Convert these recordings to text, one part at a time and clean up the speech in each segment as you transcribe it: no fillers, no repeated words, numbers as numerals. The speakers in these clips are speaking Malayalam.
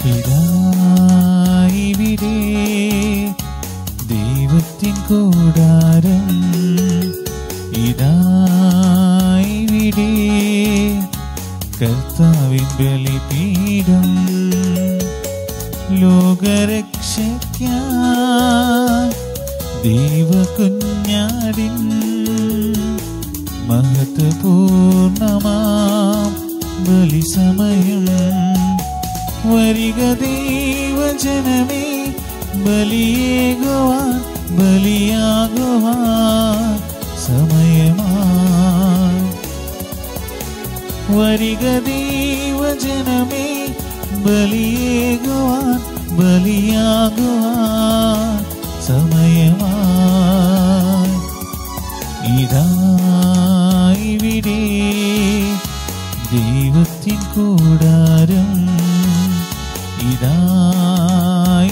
ഇതായിവിടെ ദൈവത്തിൻ കൂടാരം, ഇതായിവിടെ കർത്താവിൻ ബലിപീഠം. ലോകരക്ഷയ്ക്കായി ദൈവകുഞ്ഞാടിൻ മഹത്വപൂർണമാം ബലിസമയം. വരിക ദൈവജനമേ, ബലിയേകുവാൻ ബലിയാകുവാൻ സമയമായി. വരിക ദൈവജനമേ, ബലിയേകുവാൻ ബലിയാകുവാൻ സമയമായി. ഇതായിവിടെ ദൈവത്തിൻ കൂടാരം, ഇതായിവിടെ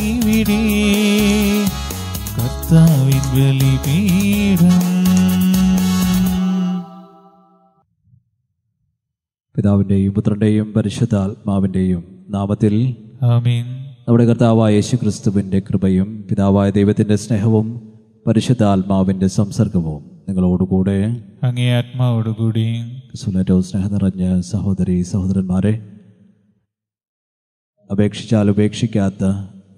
കർത്താവിൻ ബലിപീഠം. പിതാവിൻ്റെയും പുത്രൻ്റെയും പരിശുദ്ധാത്മാവിൻ്റെയും നാമത്തിൽ ആമേൻ. നമ്മുടെ കർത്താവായ യേശുക്രിസ്തുവിൻ്റെ കൃപയും പിതാവായ ദൈവത്തിൻ്റെ സ്നേഹവും പരിശുദ്ധാത്മാവിൻ്റെ സംസർഗവും നിങ്ങളോടുകൂടെ അങ്ങേ ആത്മാവോടുകൂടി. ഏറ്റവും സ്നേഹം നിറഞ്ഞ സഹോദരി സഹോദരന്മാരെ, അപേക്ഷിച്ചാൽ ഉപേക്ഷിക്കാത്ത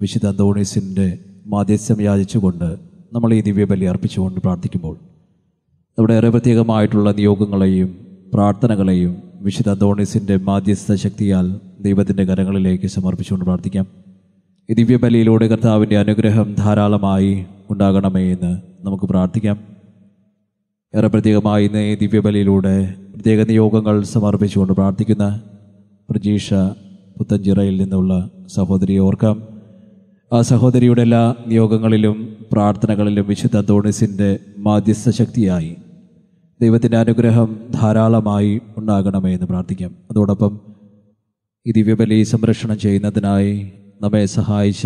വിശുദ്ധ അന്തോണീസിൻ്റെ മാധ്യസ്ഥം യാചിച്ചുകൊണ്ട് നമ്മൾ ഈ ദിവ്യബലി അർപ്പിച്ചുകൊണ്ട് പ്രാർത്ഥിക്കുമ്പോൾ നമ്മുടെ ഏറെ പ്രത്യേകമായിട്ടുള്ള നിയോഗങ്ങളെയും പ്രാർത്ഥനകളെയും വിശുദ്ധ അന്തോണീസിൻ്റെ മാധ്യസ്ഥ ശക്തിയാൽ ദൈവത്തിൻ്റെ കരങ്ങളിലേക്ക് സമർപ്പിച്ചുകൊണ്ട് പ്രാർത്ഥിക്കാം. ഈ ദിവ്യബലിയിലൂടെ കർത്താവിൻ്റെ അനുഗ്രഹം ധാരാളമായി ഉണ്ടാകണമേ എന്ന് നമുക്ക് പ്രാർത്ഥിക്കാം. ഏറെ പ്രത്യേകമായി ഇന്ന് ഈ ദിവ്യബലിയിലൂടെ പ്രത്യേക നിയോഗങ്ങൾ സമർപ്പിച്ചുകൊണ്ട് പ്രാർത്ഥിക്കുന്ന പ്രജീഷ പുത്തഞ്ചിറയിൽ നിന്നുള്ള സഹോദരിയെ ഓർക്കാം. ആ സഹോദരിയുടെ എല്ലാ നിയോഗങ്ങളിലും പ്രാർത്ഥനകളിലും വിശുദ്ധ അന്തോണീസിൻ്റെ മാധ്യസ്ഥ ശക്തിയായി ദൈവത്തിൻ്റെ അനുഗ്രഹം ധാരാളമായി ഉണ്ടാകണമേ എന്ന് പ്രാർത്ഥിക്കാം. അതോടൊപ്പം ഈ ദിവ്യബലി സംരക്ഷണം ചെയ്യുന്നതിനായി നമ്മെ സഹായിച്ച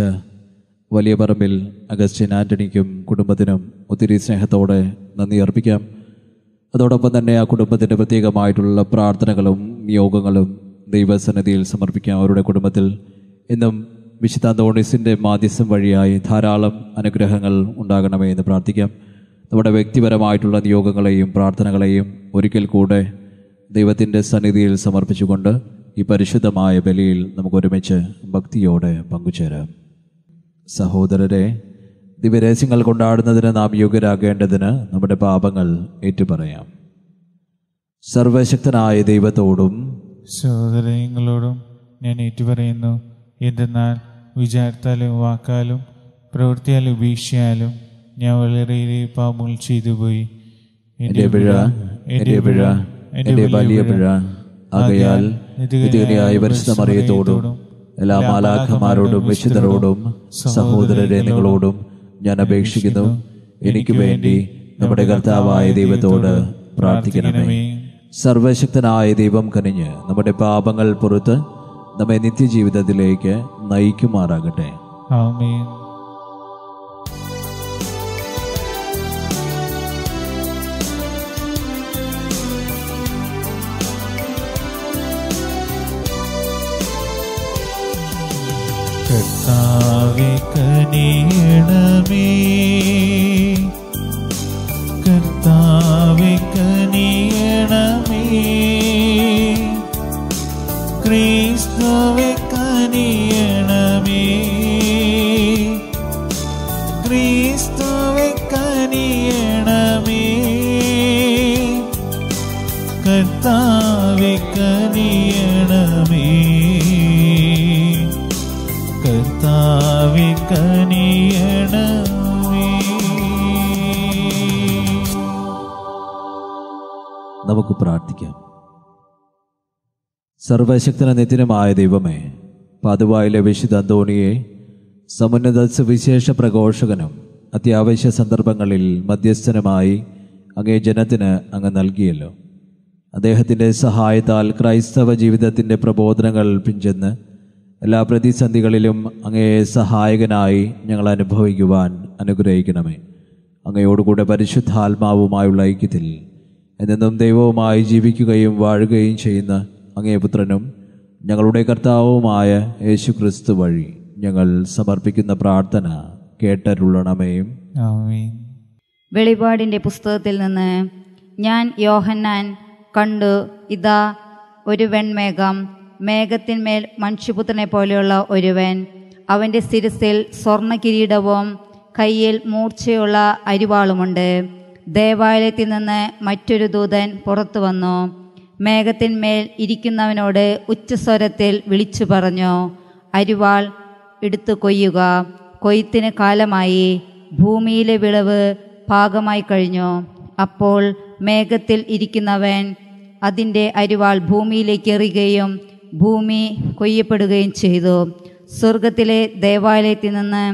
വലിയ പറമ്പിൽ അഗസ്റ്റിൻ ആൻ്റണിക്കും കുടുംബത്തിനും ഒത്തിരി സ്നേഹത്തോടെ നന്ദി അർപ്പിക്കാം. അതോടൊപ്പം തന്നെ ആ കുടുംബത്തിൻ്റെ പ്രത്യേകമായിട്ടുള്ള പ്രാർത്ഥനകളും നിയോഗങ്ങളും ദൈവസന്നിധിയിൽ സമർപ്പിക്കാം. അവരുടെ കുടുംബത്തിൽ ഇന്നും വിശുദ്ധ അന്തോണീസിൻ്റെ മാധ്യസ്ഥം വഴിയായി ധാരാളം അനുഗ്രഹങ്ങൾ ഉണ്ടാകണമേ എന്ന് പ്രാർത്ഥിക്കാം. നമ്മുടെ വ്യക്തിപരമായിട്ടുള്ള നിയോഗങ്ങളെയും പ്രാർത്ഥനകളെയും ഒരിക്കൽ കൂടെ ദൈവത്തിൻ്റെ സന്നിധിയിൽ സമർപ്പിച്ചുകൊണ്ട് ഈ പരിശുദ്ധമായ ബലിയിൽ നമുക്ക് ഒരുമിച്ച് ഭക്തിയോടെ പങ്കുചേരാം. സഹോദരരെ, ദിവ്യരഹസ്യങ്ങൾ കൊണ്ടാടുന്നതിന് നാം യോഗ്യരാകേണ്ടതിന് നമ്മുടെ പാപങ്ങൾ ഏറ്റുപറയാം. സർവശക്തനായ ദൈവത്തോടും സഹോദരങ്ങളോടും ഞാൻ ഏറ്റുപറയുന്നു. എന്തെന്നാൽ വിചാരത്താലും വാക്കാലും പ്രവൃത്തിയാലും വീഴ്ചയാലും ഞാൻ വളരെയേറെ പാപങ്ങൾ ചെയ്തുപോയി. എൻ്റെ പിഴ, എൻ്റെ പിഴ, എൻ്റെ വലിയ പിഴ. ആകയാൽ നിത്യകന്യയായ പരിശുദ്ധ മറിയത്തോടും എല്ലാ മാലാഖമാരോടും വിശുദ്ധരോടും സഹോദരരെ നിങ്ങളോടും ഞാൻ അപേക്ഷിക്കുന്നു, എനിക്ക് വേണ്ടി നമ്മുടെ കർത്താവായ ദൈവത്തോട് പ്രാർത്ഥിക്കണമേ. സർവശക്തനായ ദൈവം കനിഞ്ഞ് നമ്മുടെ പാപങ്ങൾ പുറത്ത് നമ്മെ നിത്യജീവിതത്തിലേക്ക് നയിക്കുമാറാകട്ടെ. ആമേൻ. കർത്താവേ കനിയണമേ, കർത്താവേ കനിയണമേ, ക്രിസ്തുവേ കനിയണമേ, ക്രിസ്തുവേ കനിയണമേ, കർത്താവേ കനിയണമേ, കർത്താവേ കനിയണമേ. നമുക്ക് പ്രാർത്ഥിക്കാം. സർവശക്തന നിത്യനുമായ ദൈവമേ, പാതുവായിലെ വിശുദ്ധ അന്തോണിയെ സമുന്നത സുവിശേഷ പ്രഘോഷകനും അത്യാവശ്യ സന്ദർഭങ്ങളിൽ മധ്യസ്ഥനുമായി അങ്ങേ ജനത്തിന് അങ്ങ് നൽകിയല്ലോ. അദ്ദേഹത്തിൻ്റെ സഹായത്താൽ ക്രൈസ്തവ ജീവിതത്തിൻ്റെ പ്രബോധനങ്ങൾ പിഞ്ചെന്ന് എല്ലാ പ്രതിസന്ധികളിലും അങ്ങയെ സഹായകനായി ഞങ്ങൾ അനുഭവിക്കുവാൻ അനുഗ്രഹിക്കണമേ. അങ്ങയോടുകൂടെ പരിശുദ്ധാത്മാവുമായുള്ള ഐക്യത്തിൽ എന്നെന്നും ദൈവവുമായി ജീവിക്കുകയും വാഴുകയും ചെയ്യുന്ന അങ്ങേ പുത്രനും ഞങ്ങളുടെ കർത്താവുമായ യേശു ക്രിസ്തു വഴി ഞങ്ങൾ സമർപ്പിക്കുന്ന പ്രാർത്ഥന കേട്ടരുളണമേ. ആമേൻ. വെളിപാടിൻ്റെ പുസ്തകത്തിൽ നിന്ന് ഞാൻ യോഹന്നാൻ കണ്ടു, ഇതാ ഒരു വെൺമേഘം, മേഘത്തിന്മേൽ മനുഷ്യപുത്രനെ പോലെയുള്ള ഒരുവൻ, അവൻ്റെ ശിരസിൽ സ്വർണ്ണ കിരീടവും കയ്യിൽ മൂർച്ചയുള്ള അരിവാളുമുണ്ട്. ദേവാലയത്തിൽ നിന്ന് മറ്റൊരു ദൂതൻ പുറത്തു വന്നു, മേഘത്തിന്മേൽ ഇരിക്കുന്നവനോട് ഉച്ചസ്വരത്തിൽ വിളിച്ചു പറഞ്ഞു, അരിവാൾ എടുത്തു കൊയ്യുക, കൊയ്ത്തിന് കാലമായി, ഭൂമിയിലെ വിളവ് പാകമായി കഴിഞ്ഞു. അപ്പോൾ മേഘത്തിൽ ഇരിക്കുന്നവൻ അതിൻ്റെ അരിവാൾ ഭൂമിയിലേക്ക് എറിയുകയും ഭൂമി കൊയ്യപ്പെടുകയും ചെയ്തു. സ്വർഗത്തിലെ ദേവാലയത്തിൽ നിന്ന്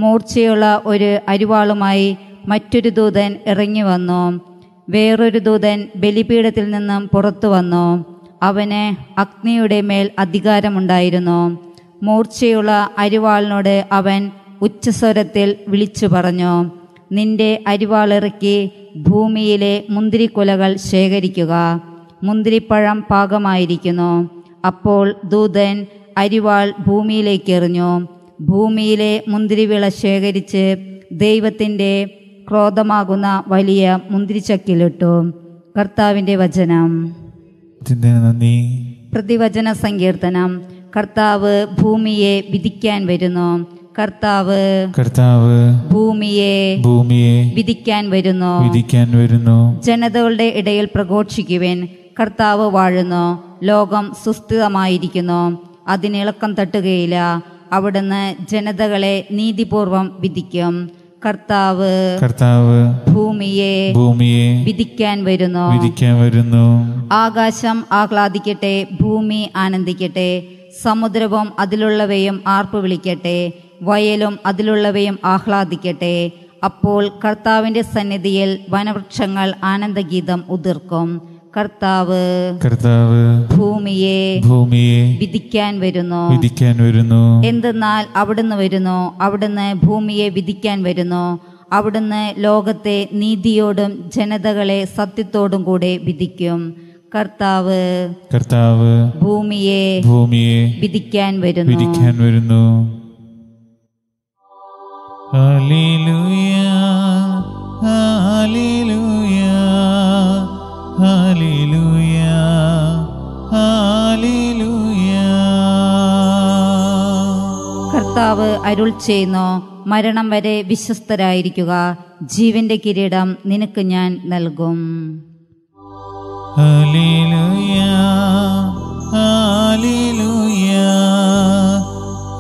മൂർച്ചയുള്ള ഒരു അരിവാളുമായി മറ്റൊരു ദൂതൻ ഇറങ്ങി വന്നു. വേറൊരു ദൂതൻ ബലിപീഠത്തിൽ നിന്നും പുറത്തു വന്നു. അവന് അഗ്നിയുടെ മേൽ അധികാരമുണ്ടായിരുന്നു. മൂർച്ചയുള്ള അരിവാളിനോട് അവൻ ഉച്ചസ്വരത്തിൽ വിളിച്ചു പറഞ്ഞു, നിന്റെ അരിവാളിറക്കി ഭൂമിയിലെ മുന്തിരിക്കുലകൾ ശേഖരിക്കുക, മുന്തിരിപ്പഴം പാകമായിരിക്കുന്നു. അപ്പോൾ ദൂതൻ അരിവാൾ ഭൂമിയിലേക്ക് എറിഞ്ഞു. ഭൂമിയിലെ മുന്തിരിവിള ശേഖരിച്ച് ദൈവത്തിൻ്റെ ക്രോധമാകുന്ന വലിയ മുന്തിരിച്ചക്കിലിട്ടു. കർത്താവിൻ്റെ വചനം. നന്ദി. പ്രതിവചന സങ്കീർത്തനം. കർത്താവ് ഭൂമിയെ വിധിക്കാൻ വരുന്നു. കർത്താവ് ഭൂമിയെ വിധിക്കാൻ വരുന്നു. ജനതകളുടെ ഇടയിൽ പ്രഘോഷിക്കുവിൻ, കർത്താവ് വാഴുന്നു. ലോകം സുസ്ഥിരമായിരിക്കുന്നു, അതിനിളക്കം തട്ടുകയില്ല. അവിടുന്ന് ജനതകളെ നീതിപൂർവം വിധിക്കും. കർത്താവ് ഭൂമിയെ വിധിക്കാൻ വരുന്നു. ആകാശം ആഹ്ലാദിക്കട്ടെ, ഭൂമി ആനന്ദിക്കട്ടെ, സമുദ്രവും അതിലുള്ളവയും ആർപ്പ് വിളിക്കട്ടെ, വയലും അതിലുള്ളവയും ആഹ്ലാദിക്കട്ടെ. അപ്പോൾ കർത്താവിൻ്റെ സന്നിധിയിൽ വനവൃക്ഷങ്ങൾ ആനന്ദഗീതം ഉതിർക്കും. കർത്താവ് ഭൂമിയെ വിധിക്കാൻ വരുന്നു. എന്തെന്നാൽ അവിടുന്ന് വരുന്നു, അവിടുന്ന് ഭൂമിയെ വിധിക്കാൻ വരുന്നു. അവിടുന്ന് ലോകത്തെ നീതിയോടും ജനതകളെ സത്യത്തോടും കൂടെ വിധിക്കും. കർത്താവ് ഭൂമിയെ വിധിക്കാൻ വരുന്നു. Hallelujah, hallelujah, hallelujah, hallelujah. കർത്താവ് അരുൾ ചെയ്യുന്നു, മരണം വരെ വിശ്വസ്തരായിരിക്കുക, ജീവന്റെ കിരീടം നിനക്ക് ഞാൻ നൽകും. Hallelujah, hallelujah,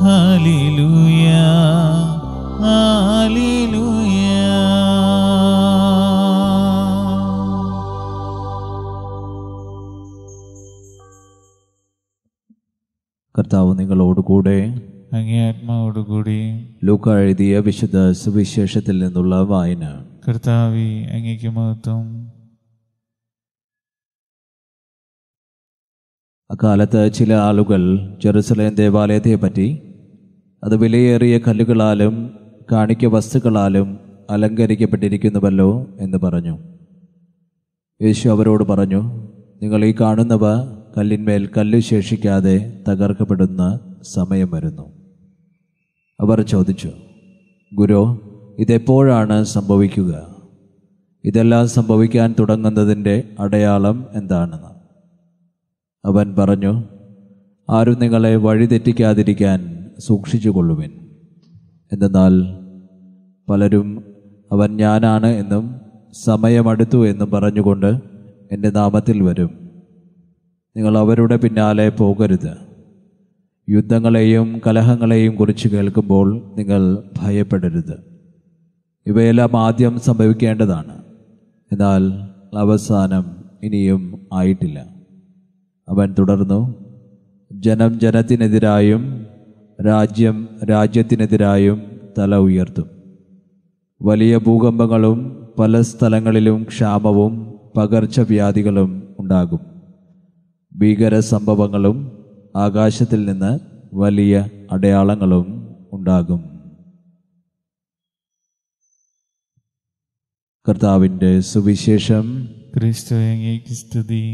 hallelujah, hallelujah. കർത്താവ് നിങ്ങളോടുകൂടെ, അങ്ങേ ആത്മാവോടുകൂടി. ലൂക്ക എഴുതിയ വിശുദ്ധ സുവിശേഷത്തിൽ നിന്നുള്ള വായന. കർത്താവേ, അങ്ങേക്ക് മഹത്വം. അക്കാലത്ത് ചില ആളുകൾ ജെറുസലേം ദേവാലയത്തെ പറ്റി അത് വിലയേറിയ കല്ലുകളാലും കാണിക്ക വസ്തുക്കളാലും അലങ്കരിക്കപ്പെട്ടിരിക്കുന്നുവല്ലോ എന്ന് പറഞ്ഞു. യേശു അവരോട് പറഞ്ഞു, നിങ്ങൾ ഈ കാണുന്നവ കല്ലിന്മേൽ കല്ല് ശേഷിക്കാതെ തകർക്കപ്പെടുന്ന സമയം വരുന്നു. അവർ ചോദിച്ചു, ഗുരു, ഇതെപ്പോഴാണ് സംഭവിക്കുക? ഇതെല്ലാം സംഭവിക്കാൻ തുടങ്ങുന്നതിൻ്റെ അടയാളം എന്താണെന്ന്? അവൻ പറഞ്ഞു, ആരും നിങ്ങളെ വഴിതെറ്റിക്കാതിരിക്കാൻ സൂക്ഷിച്ചുകൊള്ളുവിൻ. എന്തെന്നാൽ പലരും അവൻ ഞാനാണ് എന്നും സമയമടുത്തു എന്നും പറഞ്ഞുകൊണ്ട് എൻ്റെ നാമത്തിൽ വരും. നിങ്ങൾ അവരുടെ പിന്നാലെ പോകരുത്. യുദ്ധങ്ങളെയും കലഹങ്ങളെയും കുറിച്ച് കേൾക്കുമ്പോൾ നിങ്ങൾ ഭയപ്പെടരുത്. ഇവയെല്ലാം ആദ്യം സംഭവിക്കേണ്ടതാണ്, എന്നാൽ അവസാനം ഇനിയും ആയിട്ടില്ല. അവൻ തുടർന്നു, ജനം ജനത്തിനെതിരായും രാജ്യം രാജ്യത്തിനെതിരായും തല ഉയർത്തും. വലിയ ഭൂകമ്പങ്ങളും പല സ്ഥലങ്ങളിലും ക്ഷാമവും പകർച്ചവ്യാധികളും ഉണ്ടാകും. ഭീകര സംഭവങ്ങളും ആകാശത്തിൽ നിന്ന് വലിയ അടയാളങ്ങളും ഉണ്ടാകും. കർത്താവിൻ്റെ സുവിശേഷം. ക്രിസ്തുവേ, അങ്ങേക്ക് സ്തുതി.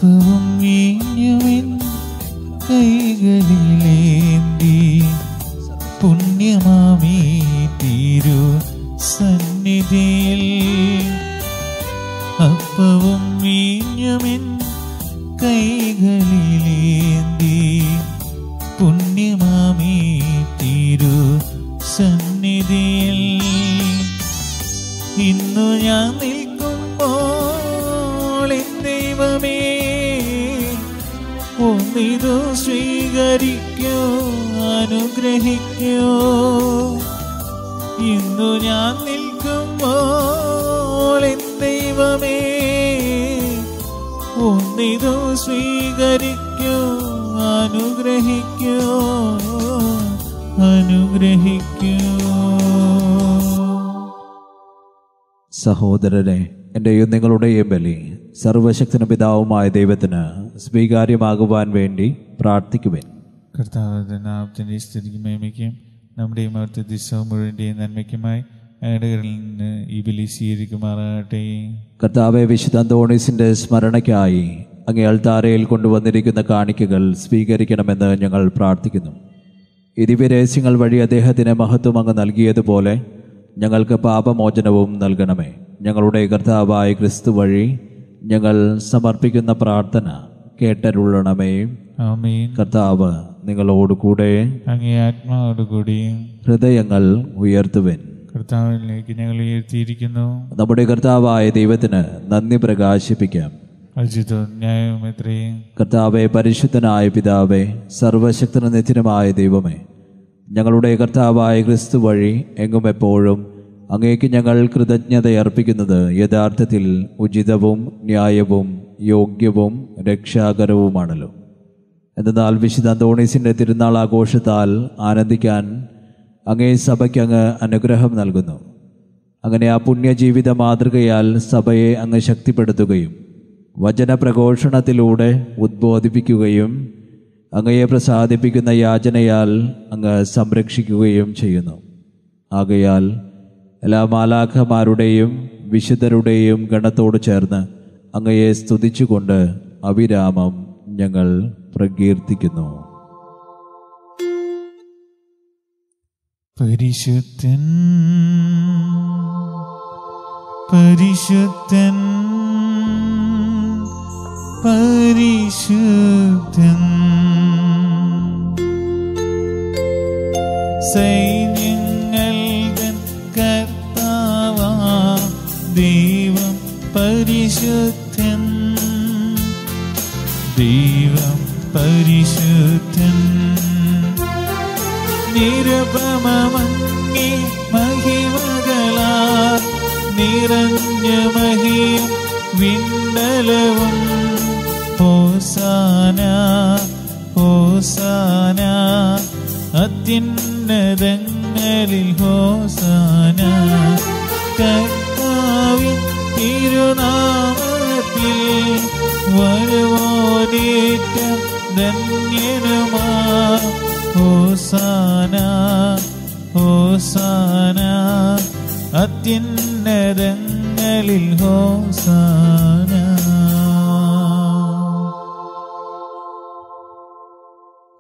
അപ്പവും വീഞ്ഞുമെൻ കൈകളിലേന്തി പുണ്യമാമീ തിരു സന്നിധിയിൽ അപ്പവും വീഞ്ഞുമെൻ കൈകളിലേന്തി പുണ്യമാമീ തിരു സന്നിധിയിൽ ഇന്നു ഞാൻ നിൽക്കുമ്പോൾ എൻ ദൈവമേ ഒന്നിതു സ്വീകരിക്കോ അനുഗ്രഹിക്കോ. ഇന്നു ഞാൻ നിൽക്കുമ്പോൾ എൻ ദൈവമേ ഒന്നിതു സ്വീകരിക്കോ അനുഗ്രഹിക്കോ അനുഗ്രഹിക്കോ. സഹോദരരെ, എൻ്റെയും നിങ്ങളുടെയും ബലി സർവശക്തന പിതാവുമായ ദൈവത്തിന് സ്വീകാര്യമാകുവാൻ വേണ്ടി പ്രാർത്ഥിക്കുവേൻ. കർത്താവിന്റെ നാമത്തിന്റെ സ്തുതിക്കും മഹിമയ്ക്കും നമ്മുടെയും അവിടുത്തെ ദിവസവും മുഴുവൻ്റെയും നന്മയ്ക്കുമായി അയാളുകളിൽ നിന്ന് ഈ ബലി സ്വീകരിക്കുമാറാകട്ടെ. കർത്താവെ, വിശുദ്ധ അന്തോണീസിന്റെ സ്മരണയ്ക്കായി അങ്ങേ അൾത്താരയിൽ കൊണ്ടുവന്നിരിക്കുന്ന കാണിക്കകൾ സ്വീകരിക്കണമെന്ന് ഞങ്ങൾ പ്രാർത്ഥിക്കുന്നു. ഈ ദിവ്യരഹസ്യങ്ങൾ വഴി അദ്ദേഹത്തിന് മഹത്വം അങ്ങ് നൽകിയതുപോലെ ഞങ്ങൾക്ക് പാപമോചനവും നൽകണമേ. ഞങ്ങളുടെ കർത്താവായ ക്രിസ്തു വഴി ഞങ്ങൾ സമർപ്പിക്കുന്ന പ്രാർത്ഥന കേട്ടരുളണമേ. ആമേൻ. കർത്താവ് നിങ്ങളോട് കൂടെ, അങ്ങേ ആത്മാവോടുകൂടി. ഹൃദയങ്ങൾ ഉയർത്തുവൻ. കർത്താവിലേക്ക് ഞങ്ങൾ ഉയർത്തിയിരിക്കുന്നു. നമ്മുടെ കർത്താവായ ദൈവത്തിന് നന്ദി പ്രകാശിപ്പിക്കാം. അജിതവും ന്യായവും എത്രയും. കർത്താവെ, പരിശുദ്ധനായ പിതാവേ, സർവശക്തന നിത്യനുമായ ദൈവമേ, ഞങ്ങളുടെ കർത്താവായ ക്രിസ്തു വഴി എങ്ങും എപ്പോഴും അങ്ങേക്ക് ഞങ്ങൾ കൃതജ്ഞതയർപ്പിക്കുന്നത് യഥാർത്ഥത്തിൽ ഉചിതവും ന്യായവും യോഗ്യവും രക്ഷാകരവുമാണല്ലോ. എന്നാൽ വിശുദ്ധ അന്തോണീസിൻ്റെ തിരുനാൾ ആഘോഷത്താൽ ആനന്ദിക്കാൻ അങ്ങേ സഭയ്ക്ക് അങ്ങ് അനുഗ്രഹം നൽകുന്നു. അങ്ങനെ ആ പുണ്യജീവിത മാതൃകയാൽ സഭയെ അങ്ങ് ശക്തിപ്പെടുത്തുകയും വചനപ്രഘോഷണത്തിലൂടെ ഉദ്ബോധിപ്പിക്കുകയും അങ്ങയെ പ്രസാദിപ്പിക്കുന്ന യാചനയാൽ അങ്ങ് സംരക്ഷിക്കുകയും ചെയ്യുന്നു. ആകയാൽ എല്ലാ മാലാഖമാരുടെയും വിശുദ്ധരുടെയും ഗണത്തോട് ചേർന്ന് അങ്ങയെ സ്തുതിച്ചുകൊണ്ട് അവിരാമം ഞങ്ങൾ പ്രകീർത്തിക്കുന്നു. പരിശുദ്ധൻ പരിശുദ്ധൻ പരിശുദ്ധൻ സൈന്യങ്ങൾ തൻ കർത്താവാം ദൈവം പരിശുദ്ധൻ ദൈവം പരിശുദ്ധൻ നിരുപമമങ്ങി മഹിമകളാൽ നിറഞ്ഞ മഹിയും വിണ്ടലവും ഹോസാന ഹോസാന അത്യുന്നതങ്ങളിൽ ഹോസാന കർത്താവിൻ തിരുനാമത്തിൽ വരുവോനേറ്റം ധന്യനുമാ ഹോസാന ഹോസാന അത്യുന്നതങ്ങളിൽ ഹോസാന.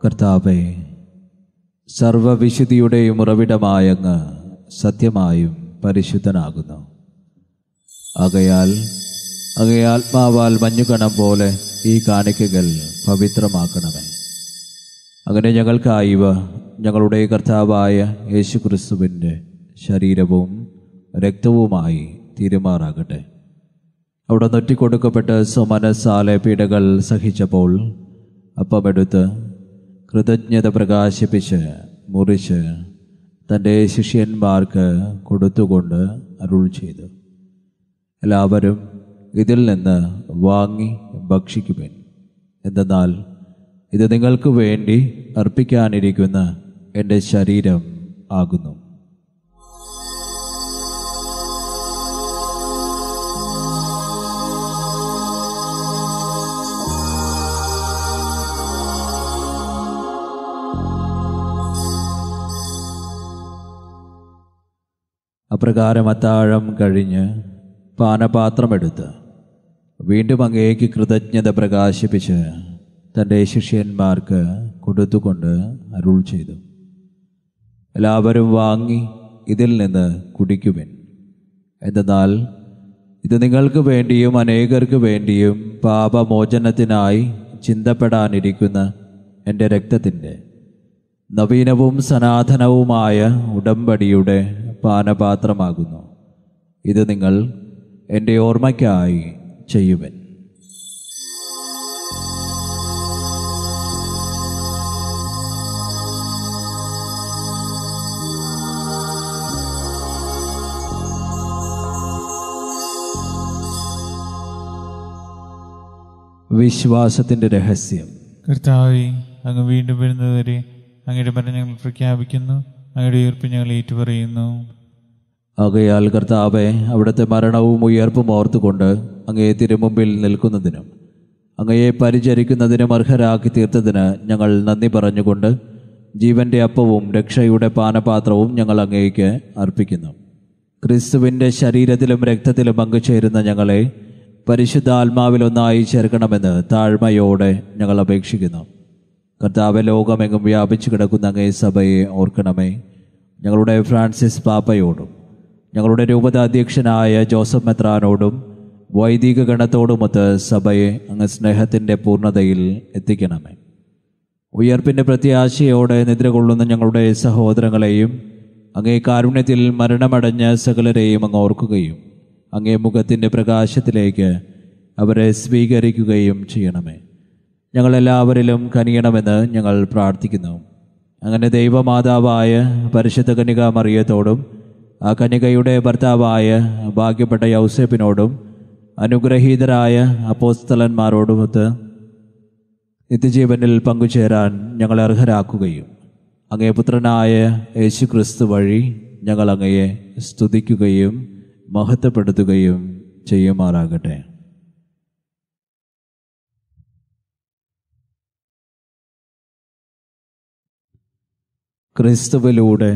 കർത്താവേ, സർവവിശുദ്ധിയുടെയും ഉറവിടമായ അങ്ങ് സത്യമായും പരിശുദ്ധനാകുന്നു. ആകയാൽ അങ്ങേ ആത്മാവാൽ മഞ്ഞുകണം പോലെ ഈ കാണിക്കകൾ പവിത്രമാക്കണമേ. അങ്ങനെ ഞങ്ങൾക്കായി ഇവ ഞങ്ങളുടെ കർത്താവായ യേശുക്രിസ്തുവിൻ്റെ ശരീരവും രക്തവുമായി തീരുമാറാകട്ടെ. അവിടെ നൊറ്റിക്കൊടുക്കപ്പെട്ട് സ്വമനസ്സാലെ പീഡകൾ സഹിച്ചപ്പോൾ അപ്പമെടുത്ത് കൃതജ്ഞത പ്രകാശിപ്പിച്ച് മുറിച്ച് തൻ്റെ ശിഷ്യന്മാർക്ക് കൊടുത്തുകൊണ്ട് അരുൾ ചെയ്തു, എല്ലാവരും ഇതിൽ നിന്ന് വാങ്ങി ഭക്ഷിക്കുവിൻ. എന്തെന്നാൽ ഇത് നിങ്ങൾക്ക് വേണ്ടി അർപ്പിക്കാനിരിക്കുന്ന എൻ്റെ ശരീരം ആകുന്നു. അപ്രകാരം അത്താഴം കഴിഞ്ഞ് പാനപാത്രമെടുത്ത് വീണ്ടും അങ്ങേക്ക് കൃതജ്ഞത പ്രകാശിപ്പിച്ച് തൻ്റെ ശിഷ്യന്മാർക്ക് കൊടുത്തുകൊണ്ട് അരുൾ ചെയ്തു, എല്ലാവരും വാങ്ങി ഇതിൽ നിന്ന് കുടിക്കുവിൻ. എന്തെന്നാൽ ഇത് നിങ്ങൾക്ക് വേണ്ടിയും അനേകർക്ക് വേണ്ടിയും പാപമോചനത്തിനായി ചിന്തപ്പെടാനിരിക്കുന്ന എൻ്റെ രക്തത്തിൻ്റെ നവീനവും സനാതനവുമായ ഉടമ്പടിയുടെ പാനപാത്രമാകുന്നു. ഇത് നിങ്ങൾ എൻ്റെ ഓർമ്മയ്ക്കായി ചെയ്യുവൻ. വിശ്വാസത്തിൻ്റെ രഹസ്യം. കർത്താവേ, അങ്ങ് വീണ്ടും വരുന്നതുവരെ അങ്ങയുടെ മരണം ഞങ്ങൾ പ്രഖ്യാപിക്കുന്നു, അങ്ങയുടെ ഉയർപ്പ് ഞങ്ങൾ ഏറ്റുപറയുന്നു. ആകയാൽ കർത്താവെ, അവിടുത്തെ മരണവും ഉയർപ്പും ഓർത്തുകൊണ്ട് അങ്ങയെ തിരുമുമ്പിൽ നിൽക്കുന്നതിനും അങ്ങയെ പരിചരിക്കുന്നതിനും അർഹരാക്കി തീർത്തതിന് ഞങ്ങൾ നന്ദി പറഞ്ഞുകൊണ്ട് ജീവൻ്റെ അപ്പവും രക്ഷയുടെ പാനപാത്രവും ഞങ്ങൾ അങ്ങേക്ക് അർപ്പിക്കുന്നു. ക്രിസ്തുവിൻ്റെ ശരീരത്തിലും രക്തത്തിലും പങ്കുചേരുന്ന ഞങ്ങളെ പരിശുദ്ധാത്മാവിലൊന്നായി ചേർക്കണമെന്ന് താഴ്മയോടെ ഞങ്ങൾ അപേക്ഷിക്കുന്നു. കർത്താവെ, ലോകമെങ്ങും വ്യാപിച്ചു കിടക്കുന്ന അങ്ങേ സഭയെ ഓർക്കണമേ. ഞങ്ങളുടെ ഫ്രാൻസിസ് പാപ്പയോടും ഞങ്ങളുടെ രൂപത അധ്യക്ഷനായ ജോസഫ് മെത്രാനോടും വൈദിക ഗണത്തോടുമൊത്ത് സഭയെ അങ്ങ് സ്നേഹത്തിൻ്റെ പൂർണ്ണതയിൽ എത്തിക്കണമേ. ഉയർപ്പിൻ്റെ പ്രത്യാശയോടെ നിദ്ര കൊള്ളുന്ന ഞങ്ങളുടെ സഹോദരങ്ങളെയും അങ്ങേ കാരുണ്യത്തിൽ മരണമടഞ്ഞ സകലരെയും അങ്ങ് ഓർക്കുകയും അങ്ങേ മുഖത്തിൻ്റെ പ്രകാശത്തിലേക്ക് അവരെ സ്വീകരിക്കുകയും ചെയ്യണമേ. ഞങ്ങളെല്ലാവരിലും കനിയണമെന്ന് ഞങ്ങൾ പ്രാർത്ഥിക്കുന്നു. അങ്ങനെ ദൈവമാതാവായ പരിശുദ്ധ കന്യക മറിയത്തോടും ആ കന്യകയുടെ ഭർത്താവായ ഭാഗ്യപ്പെട്ട യൗസേപ്പിനോടും അനുഗ്രഹീതരായ അപ്പോസ്തലന്മാരോടുമൊത്ത് നിത്യജീവനിൽ പങ്കുചേരാൻ ഞങ്ങളെ അർഹരാക്കുകയും അങ്ങേ പുത്രനായ യേശു ക്രിസ്തു വഴി ഞങ്ങൾ അങ്ങയെ സ്തുതിക്കുകയും മഹത്വപ്പെടുത്തുകയും ചെയ്യുമാറാകട്ടെ. ക്രിസ്തുവിലൂടെ,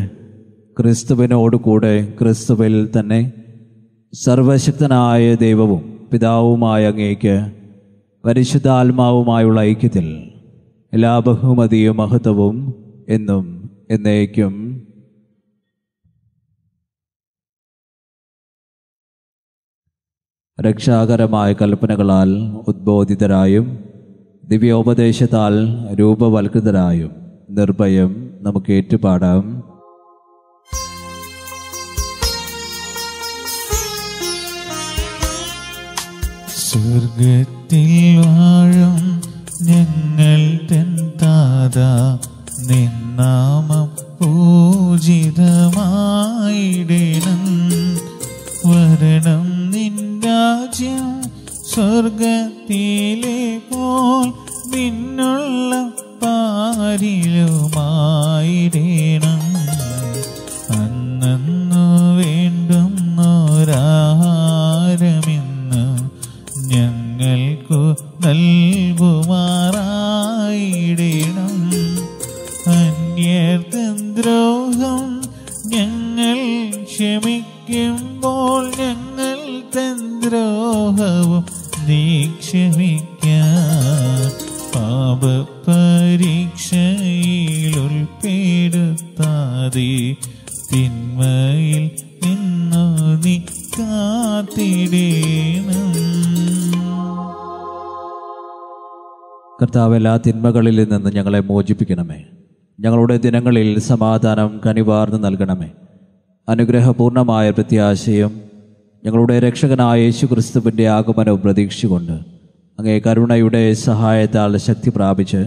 ക്രിസ്തുവിനോടുകൂടെ, ക്രിസ്തുവിൽ തന്നെ സർവശക്തനായ ദൈവവും പിതാവുമായ അങ്ങേക്ക് പരിശുദ്ധാത്മാവുമായുള്ള ഐക്യത്തിൽ എല്ലാ ബഹുമതിയും മഹത്വവും എന്നും എന്നേക്കും രക്ഷാകരമായ കൽപ്പനകളാൽ ഉദ്ബോധിതരായും ദിവ്യോപദേശത്താൽ രൂപവൽകൃതരായും നിർഭയം നമുക്ക് ഏറ്റുപാടാം. സ്വർഗത്തിൽ വാഴും ഞങ്ങൾ തൻ താതാ, നിന്നാമം പൂജിതമായിടണം. വരണം നിൻ രാജ്യം, സ്വർഗത്തിലെ പോൽ നിന്നുള്ള പാരിലുമായിടണം. അന്നു വേണ്ടുന്നൊരാഹാരമിന്ന് ഞങ്ങൾക്കു നൽകുമാറായിടണം. അന്യർത്തൻ ദ്രോഹം ഞങ്ങൾ ക്ഷമിക്കുമ്പോൾ ഞങ്ങൾ തൻ ദ്രോഹവും നീ ക്ഷമിക്കാൻ. പാപപരീക്ഷയിൽ ഉൾപ്പെടുത്താതെ തിന്മയിൽ നിന്നു നീ കാത്തിടേണം. കർത്താവ്, എല്ലാ തിന്മകളിൽ നിന്ന് ഞങ്ങളെ മോചിപ്പിക്കണമേ. ഞങ്ങളുടെ ദിനങ്ങളിൽ സമാധാനം കനിവാർന്ന് നൽകണമേ. അനുഗ്രഹപൂർണമായ പ്രത്യാശയും ഞങ്ങളുടെ രക്ഷകനായ യേശു ക്രിസ്തുവിൻ്റെ ആഗമനവും പ്രതീക്ഷിച്ചുകൊണ്ട് അങ്ങേ കരുണയുടെ സഹായത്താൽ ശക്തി പ്രാപിച്ച്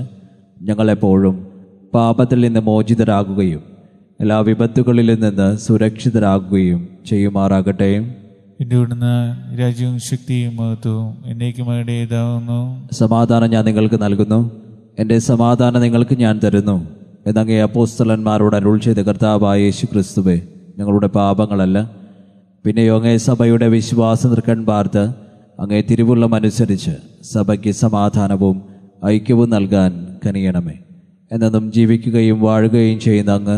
ഞങ്ങളെപ്പോഴും പാപത്തിൽ നിന്ന് മോചിതരാകുകയും എല്ലാ വിപത്തുകളിൽ നിന്ന് സുരക്ഷിതരാകുകയും ചെയ്യുമാറാകട്ടെ. ഇവിടുന്ന് രാജ്യവും ശക്തിയും മഹത്വവും എന്നേക്കുമായിടേതാവുന്നു. സമാധാനം ഞാൻ നിങ്ങൾക്ക് നൽകുന്നു, എൻ്റെ സമാധാനം നിങ്ങൾക്ക് ഞാൻ തരുന്നു എന്നങ്ങേ അപ്പോസ്തലന്മാരോട് അരുൾ ചെയ്ത കർത്താവായ യേശു ക്രിസ്തുവേ, ഞങ്ങളുടെ പാപങ്ങളല്ല പിന്നെയോ അങ്ങേ സഭയുടെ വിശ്വാസം തൃക്കൺ പാർത്ത് അങ്ങേ തിരുവുള്ളമനുസരിച്ച് സഭയ്ക്ക് സമാധാനവും ഐക്യവും നൽകാൻ കനിയണമേ. എന്നും ജീവിക്കുകയും വാഴുകയും ചെയ്യുന്ന അങ്ങ്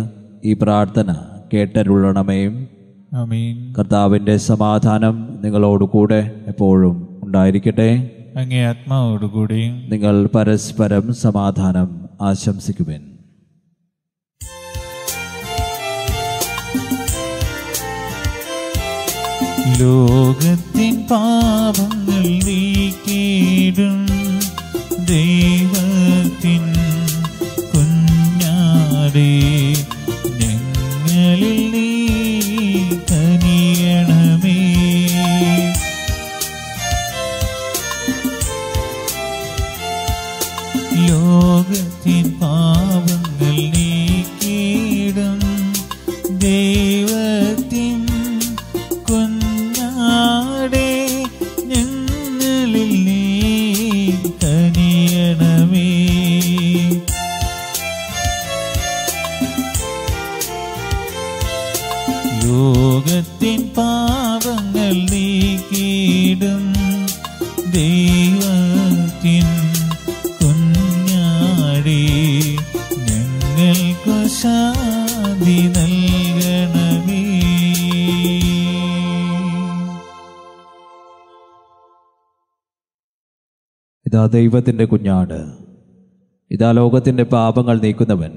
ഈ പ്രാർത്ഥന കേട്ടരുളണമേ. ആമീൻ. കർത്താവിൻ്റെ സമാധാനം നിങ്ങളോടുകൂടെ എപ്പോഴും ഉണ്ടായിരിക്കട്ടെ. അങ്ങേ ആത്മാവോടുകൂടിയും. നിങ്ങൾ പരസ്പരം സമാധാനം ആശംസിക്കുവിൻ. ലോകത്തിൻ പാപങ്ങൾ നീക്കിയിടും ദൈവത്തിൻ കുഞ്ഞാടേ, ഞങ്ങളിൽ നീ കനിയണമേ. ലോകത്തിൻ പാപങ്ങൾ നീക്കിയിടും ദൈവത്തിൻ കുഞ്ഞാടേ, ഞങ്ങളിൽ നീ കനിയണമേ. ലോകത്തിൻ പാപങ്ങൾ നീക്കിയിടും ദൈവത്തിൻ കുഞ്ഞാടേ, ഞങ്ങൾക്കു ശാന്തി നൽകണമേ. ഇതാ ദൈവത്തിൻ്റെ കുഞ്ഞാട്, ഇതാ ലോകത്തിൻ്റെ പാപങ്ങൾ നീക്കുന്നവൻ.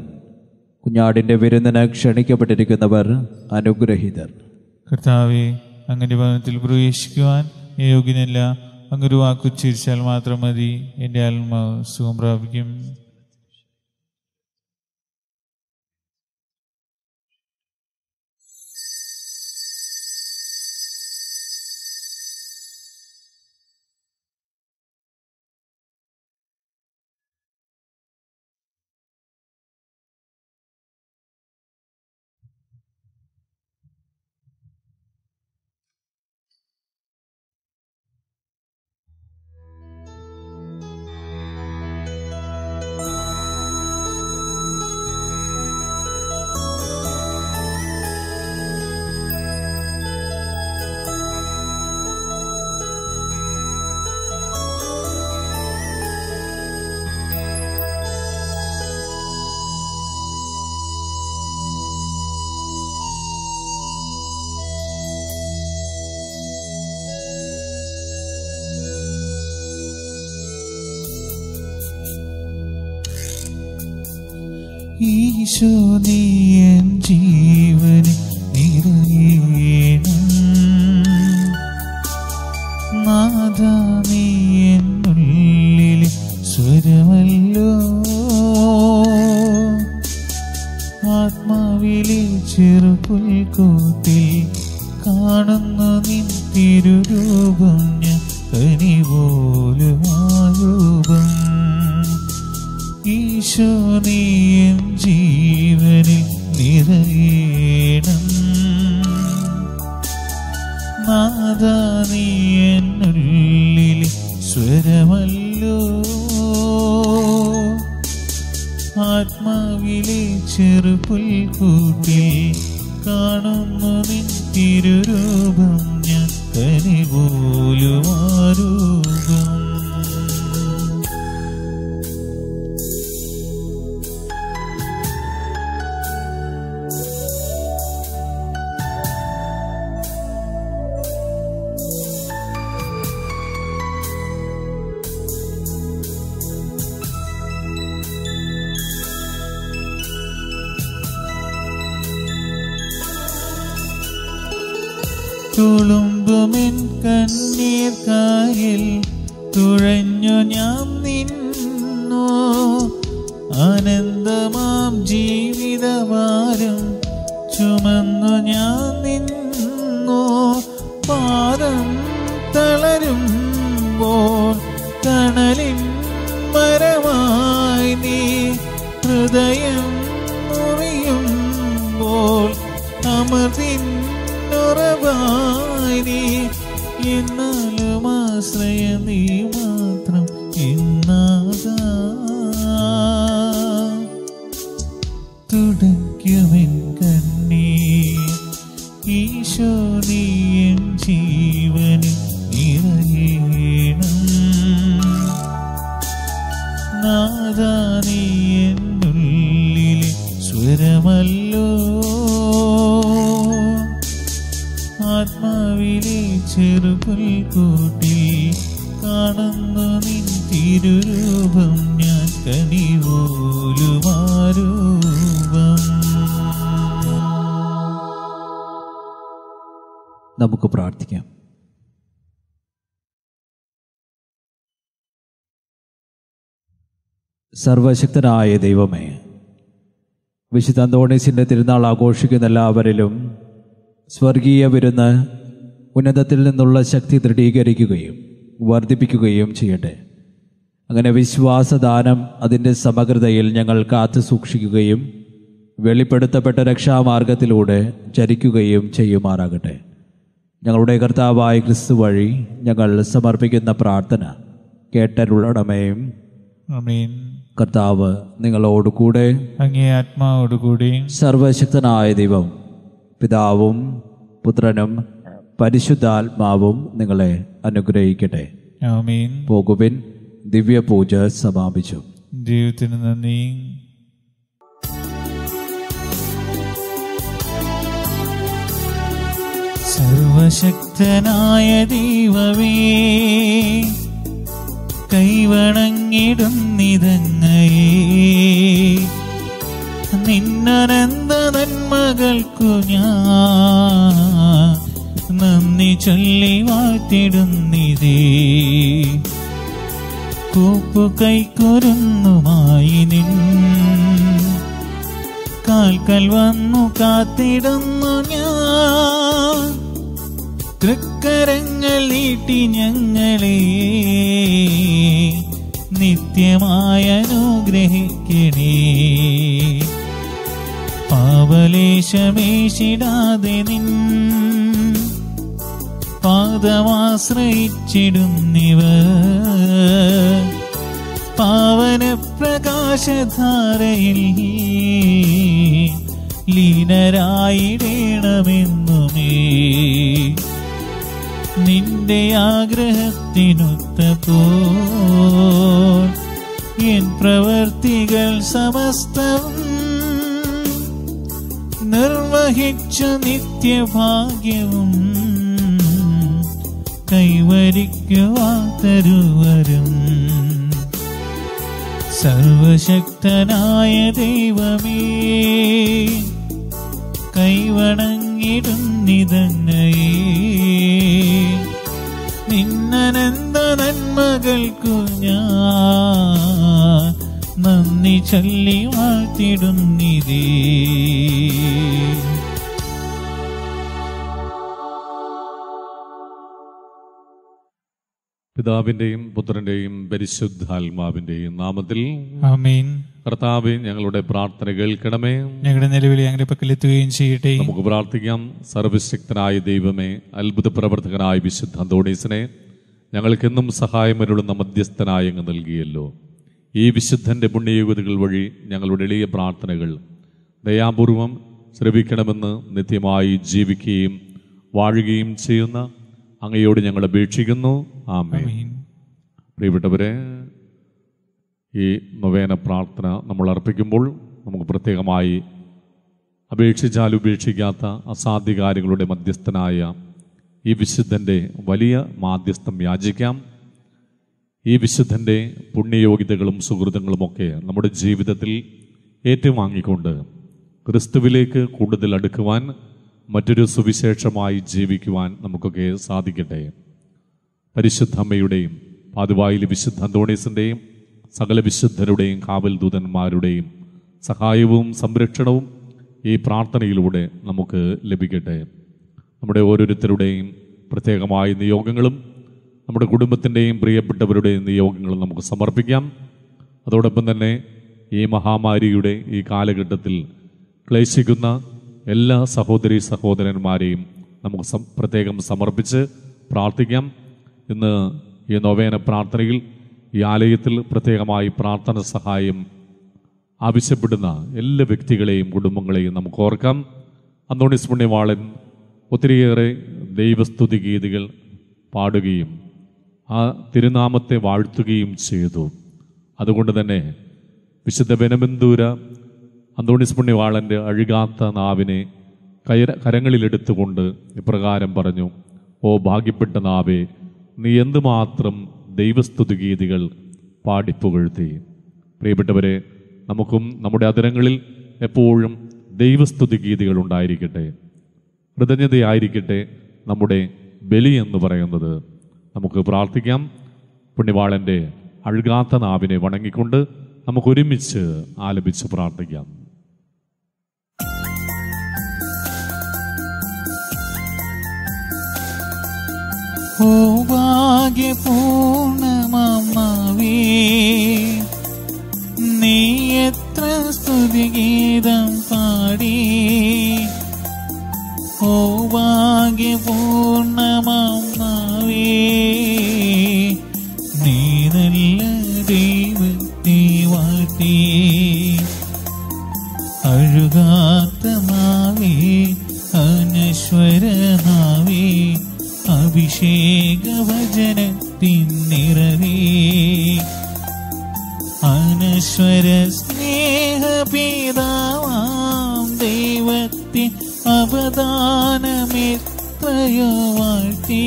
കുഞ്ഞാടിൻ്റെ വിരുന്നിന് ക്ഷണിക്കപ്പെട്ടിരിക്കുന്നവർ അനുഗ്രഹീതർ. കർത്താവേ, അങ്ങയുടെ ഭവനത്തിൽ പ്രവേശിക്കുവാൻ യോഗ്യനല്ല. അങ്ങൊരു വാക്കുച്ചരിച്ചാൽ മാത്രം മതി, എൻ്റെ ആത്മാവ് സുഖം പ്രാപിക്കും. ഈശോ നീ എൻ ജീവനിൽ നിറയണം, നാഥാ നീ എന്നുള്ളിൽ സ്വരമല്ലോ. ആത്മാവിലെ ചെറുപുൽക്കൂട്ടിൽ കാണുന്നു നിൻ തിരുരൂപം, ഞാൻ കനിപോലും ആരൂപം. ഈശോ നീ എൻ ജീവനിൽ നിറയണം, നാഥാ നീ എന്നുള്ളിൽ സ്വരമല്ലോ. ആത്മാവിലെ ചെറുപുൽക്കൂട്ടിൽ കാണുന്നു നിൻ തിരുരൂപം, ഞാൻ കനിപോലും ആരൂപം. തുളുമ്പുമെൻ കണ്ണീർ കായൽ തുഴഞ്ഞു ഞാൻ നിന്നു, ആനന്ദമാം ജീവിതഭാരം ചുമന്നു ഞാൻ നിന്നു. പാദം തളരുമ്പോൾ തണലിൻ മരമായി നീ, ഹൃദയം മുറിയുമ്പോൾ അമർത്തിൻ ഉറവായി നീ. എന്നാലും ആശ്രയം നീ മാത്രം എന്നാതാ, തുടയ്ക്കുമെൻ കണ്ണീർ. ഈശോ നീ എൻ ജീവനിൽ നിറയണം, നാഥാ നീ എന്നുള്ളിൽ സ്വരമല്ലോ. ആത്മാവിലെ ചെറുപുൽക്കൂട്ടിൽ കാണുന്നു നിൻ തിരുരൂപം ഞാൻ കനിവോലുമാരൂപം. നമുക്ക് പ്രാർത്ഥിക്കാം. സർവശക്തനായ ദൈവമേ, വിശുദ്ധ അന്തോണീസിൻ്റെ തിരുനാൾ ആഘോഷിക്കുന്ന എല്ലാവരിലും സ്വർഗീയ വിരുന്ന് ഉന്നതത്തിൽ നിന്നുള്ള ശക്തി ദൃഢീകരിക്കുകയും വർദ്ധിപ്പിക്കുകയും ചെയ്യട്ടെ. അങ്ങനെ വിശ്വാസദാനം അതിൻ്റെ സമഗ്രതയിൽ ഞങ്ങൾ കാത്തു സൂക്ഷിക്കുകയും വെളിപ്പെടുത്തപ്പെട്ട രക്ഷാമാർഗത്തിലൂടെ ചരിക്കുകയും ചെയ്യുമാറാകട്ടെ. ഞങ്ങളുടെ കർത്താവായ ക്രിസ്തു വഴി ഞങ്ങൾ സമർപ്പിക്കുന്ന പ്രാർത്ഥന കേട്ടരുളണമേയും. ആമേൻ. കർത്താവ് നിങ്ങളോടുകൂടെ, അങ്ങേ ആത്മാവോടുകൂടി. സർവശക്തനായ ദൈവം പിതാവും പുത്രനും പരിശുദ്ധാത്മാവും നിങ്ങളെ അനുഗ്രഹിക്കട്ടെ. ആമേൻ. പോകുവിൻ. ദിവ്യപൂജ സമാപിച്ചു. ദൈവത്തിന് നന്ദി. സർവശക്തനായ ദൈവമേ, കൈവണങ്ങിടുന്നിതങ്ങയെ നിന്നനന്ത നന്മകൾക്കു ഞാൻ നന്ദി ചൊല്ലി വാഴ്ത്തിടുന്നിതേ. കൂപ്പു കൈക്കുരുന്നുമായി നിൻ കാൽക്കൽ വന്നു കാത്തിടുന്നു ഞാൻ. തൃക്കരങ്ങൾ നീട്ടി ഞങ്ങളെ നിത്യമായ അനുഗ്രഹിക്കണേ. പാപലേശമേശിടാതെ നിൻ പാദമാശ്രയിച്ചിടുന്നിവർ പാവന പ്രകാശധാരയിൽ ലീനരായിടേണമെന്നുമേ. നിന്റെ ആഗ്രഹത്തിനൊത്തപ്പോൾ എൻ പ്രവർത്തികൾ സമസ്തവും നിർവഹിച്ചു നിത്യഭാഗ്യവും കൈവരിക്കുവാൻ തരുവരും. സർവശക്തനായ ദൈവമേ, കൈവണങ്ങിടുന്നിതങ്ങയെ നിന്നനന്ത നന്മകൾക്കു ഞാൻ നന്ദി ചൊല്ലി വാഴ്ത്തിടുന്നിതേ. പിതാവിൻ്റെയും പുത്രൻ്റെയും പരിശുദ്ധാത്മാവിൻ്റെയും നാമത്തിൽ ആമേൻ. കർത്താവേ, ഞങ്ങളുടെ പ്രാർത്ഥന കേൾക്കണമേ. ഞങ്ങളുടെ നിലവിളി ഞങ്ങളുടെ പക്കലെത്തുകയും ചെയ്യട്ടെ. നമുക്ക് പ്രാർത്ഥിക്കാം. സർവശക്തനായ ദൈവമേ, അത്ഭുത പ്രവർത്തകനായ വിശുദ്ധ അന്തോണീസിനെ ഞങ്ങൾക്കെന്നും സഹായമരുളുന്ന മധ്യസ്ഥനായി അങ്ങ് നൽകിയല്ലോ. ഈ വിശുദ്ധൻ്റെ പുണ്യയുഗതികൾ വഴി ഞങ്ങളുടെ എളിയ പ്രാർത്ഥനകൾ ദയാപൂർവം ശ്രവിക്കണമെന്ന് നിത്യമായി ജീവിക്കുകയും വാഴുകയും ചെയ്യുന്ന അങ്ങയോട് ഞങ്ങൾ അപേക്ഷിക്കുന്നു. ആമേൻ. പ്രിയപ്പെട്ടവരെ, ഈ നൊവേന പ്രാർത്ഥന നമ്മൾ അർപ്പിക്കുമ്പോൾ നമുക്ക് പ്രത്യേകമായി അപേക്ഷിച്ചാൽ ഉപേക്ഷിക്കാത്ത അസാധ്യ കാര്യങ്ങളുടെ മധ്യസ്ഥനായ ഈ വിശുദ്ധൻ്റെ വലിയ മാധ്യസ്ഥം യാചിക്കാം. ഈ വിശുദ്ധൻ്റെ പുണ്യയോഗ്യതകളും സുഹൃത്തുക്കളുമൊക്കെ നമ്മുടെ ജീവിതത്തിൽ ഏറ്റുവാങ്ങിക്കൊണ്ട് ക്രിസ്തുവിലേക്ക് കൂടുതൽ അടുക്കുവാൻ, മറ്റൊരു സുവിശേഷമായി ജീവിക്കുവാൻ നമുക്കൊക്കെ സാധിക്കട്ടെ. പരിശുദ്ധ അമ്മയുടെയും പാതുവായിലെ വിശുദ്ധ അന്തോണീസിൻ്റെയും സകല വിശുദ്ധരുടെയും കാവൽ ദൂതന്മാരുടെയും സഹായവും സംരക്ഷണവും ഈ പ്രാർത്ഥനയിലൂടെ നമുക്ക് ലഭിക്കട്ടെ. നമ്മുടെ ഓരോരുത്തരുടെയും പ്രത്യേകമായ നിയോഗങ്ങളും നമ്മുടെ കുടുംബത്തിൻ്റെയും പ്രിയപ്പെട്ടവരുടെയും നിയോഗങ്ങളും നമുക്ക് സമർപ്പിക്കാം. അതോടൊപ്പം തന്നെ ഈ മഹാമാരിയുടെ ഈ കാലഘട്ടത്തിൽ ക്ലേശിക്കുന്ന എല്ലാ സഹോദരീ സഹോദരന്മാരെയും നമുക്ക് പ്രത്യേകം സമർപ്പിച്ച് പ്രാർത്ഥിക്കാം. ഇന്ന് ഈ നൊവേന പ്രാർത്ഥനയിൽ ഈ ആലയത്തിൽ പ്രത്യേകമായി പ്രാർത്ഥന സഹായം ആവശ്യപ്പെടുന്ന എല്ലാ വ്യക്തികളെയും കുടുംബങ്ങളെയും നമുക്ക് ഓർക്കാം. അന്തോണീസ് പുണ്യവാളൻ ഒത്തിരിയേറെ ദൈവസ്തുതി ഗീതികൾ പാടുകയും ആ തിരുനാമത്തെ വാഴ്ത്തുകയും ചെയ്തു. അതുകൊണ്ട് തന്നെ വിശുദ്ധ ബെനബന്തൂര അന്തോണീസ് പുണ്യവാളൻ്റെ അഴുകാത്ത നാവിനെ കരങ്ങളിലെടുത്തുകൊണ്ട് ഇപ്രകാരം പറഞ്ഞു: ഓ ഭാഗ്യപ്പെട്ട നാവേ, നീ എന്തുമാത്രം ദൈവസ്തുതിഗീതികൾ പാടിപ്പുകഴ്ത്തി. പ്രിയപ്പെട്ടവരെ, നമുക്കും നമ്മുടെ അധരങ്ങളിൽ എപ്പോഴും ദൈവസ്തുതിഗീതികൾ ഉണ്ടായിരിക്കട്ടെ. കൃതജ്ഞതയായിരിക്കട്ടെ നമ്മുടെ ബലി എന്ന് പറയുന്നത്. നമുക്ക് പ്രാർത്ഥിക്കാം. പുണ്യവാളൻ്റെ അഴുകാത്ത നാവിനെ വണങ്ങിക്കൊണ്ട് നമുക്കൊരുമിച്ച് ആലപിച്ച് പ്രാർത്ഥിക്കാം. ഓ ഭാഗ്യപൂർണമാവേ, നീ എത്ര സ്തുതിഗീതം പാടി. ഓ ഭാഗ്യപൂർണമാവേ, നീ നല്ല ദൈവത്തെ വാഴ്ത്തി. അഴുകാത്ത നാവേ, അനശ്വരനാവേ, അഭിഷേക വചനത്തിൻ നിറവേ, അനശ്വര സ്നേഹപിതാവാം ദൈവത്തിൻ അവദാനമെത്രയോ വാഴ്ത്തി.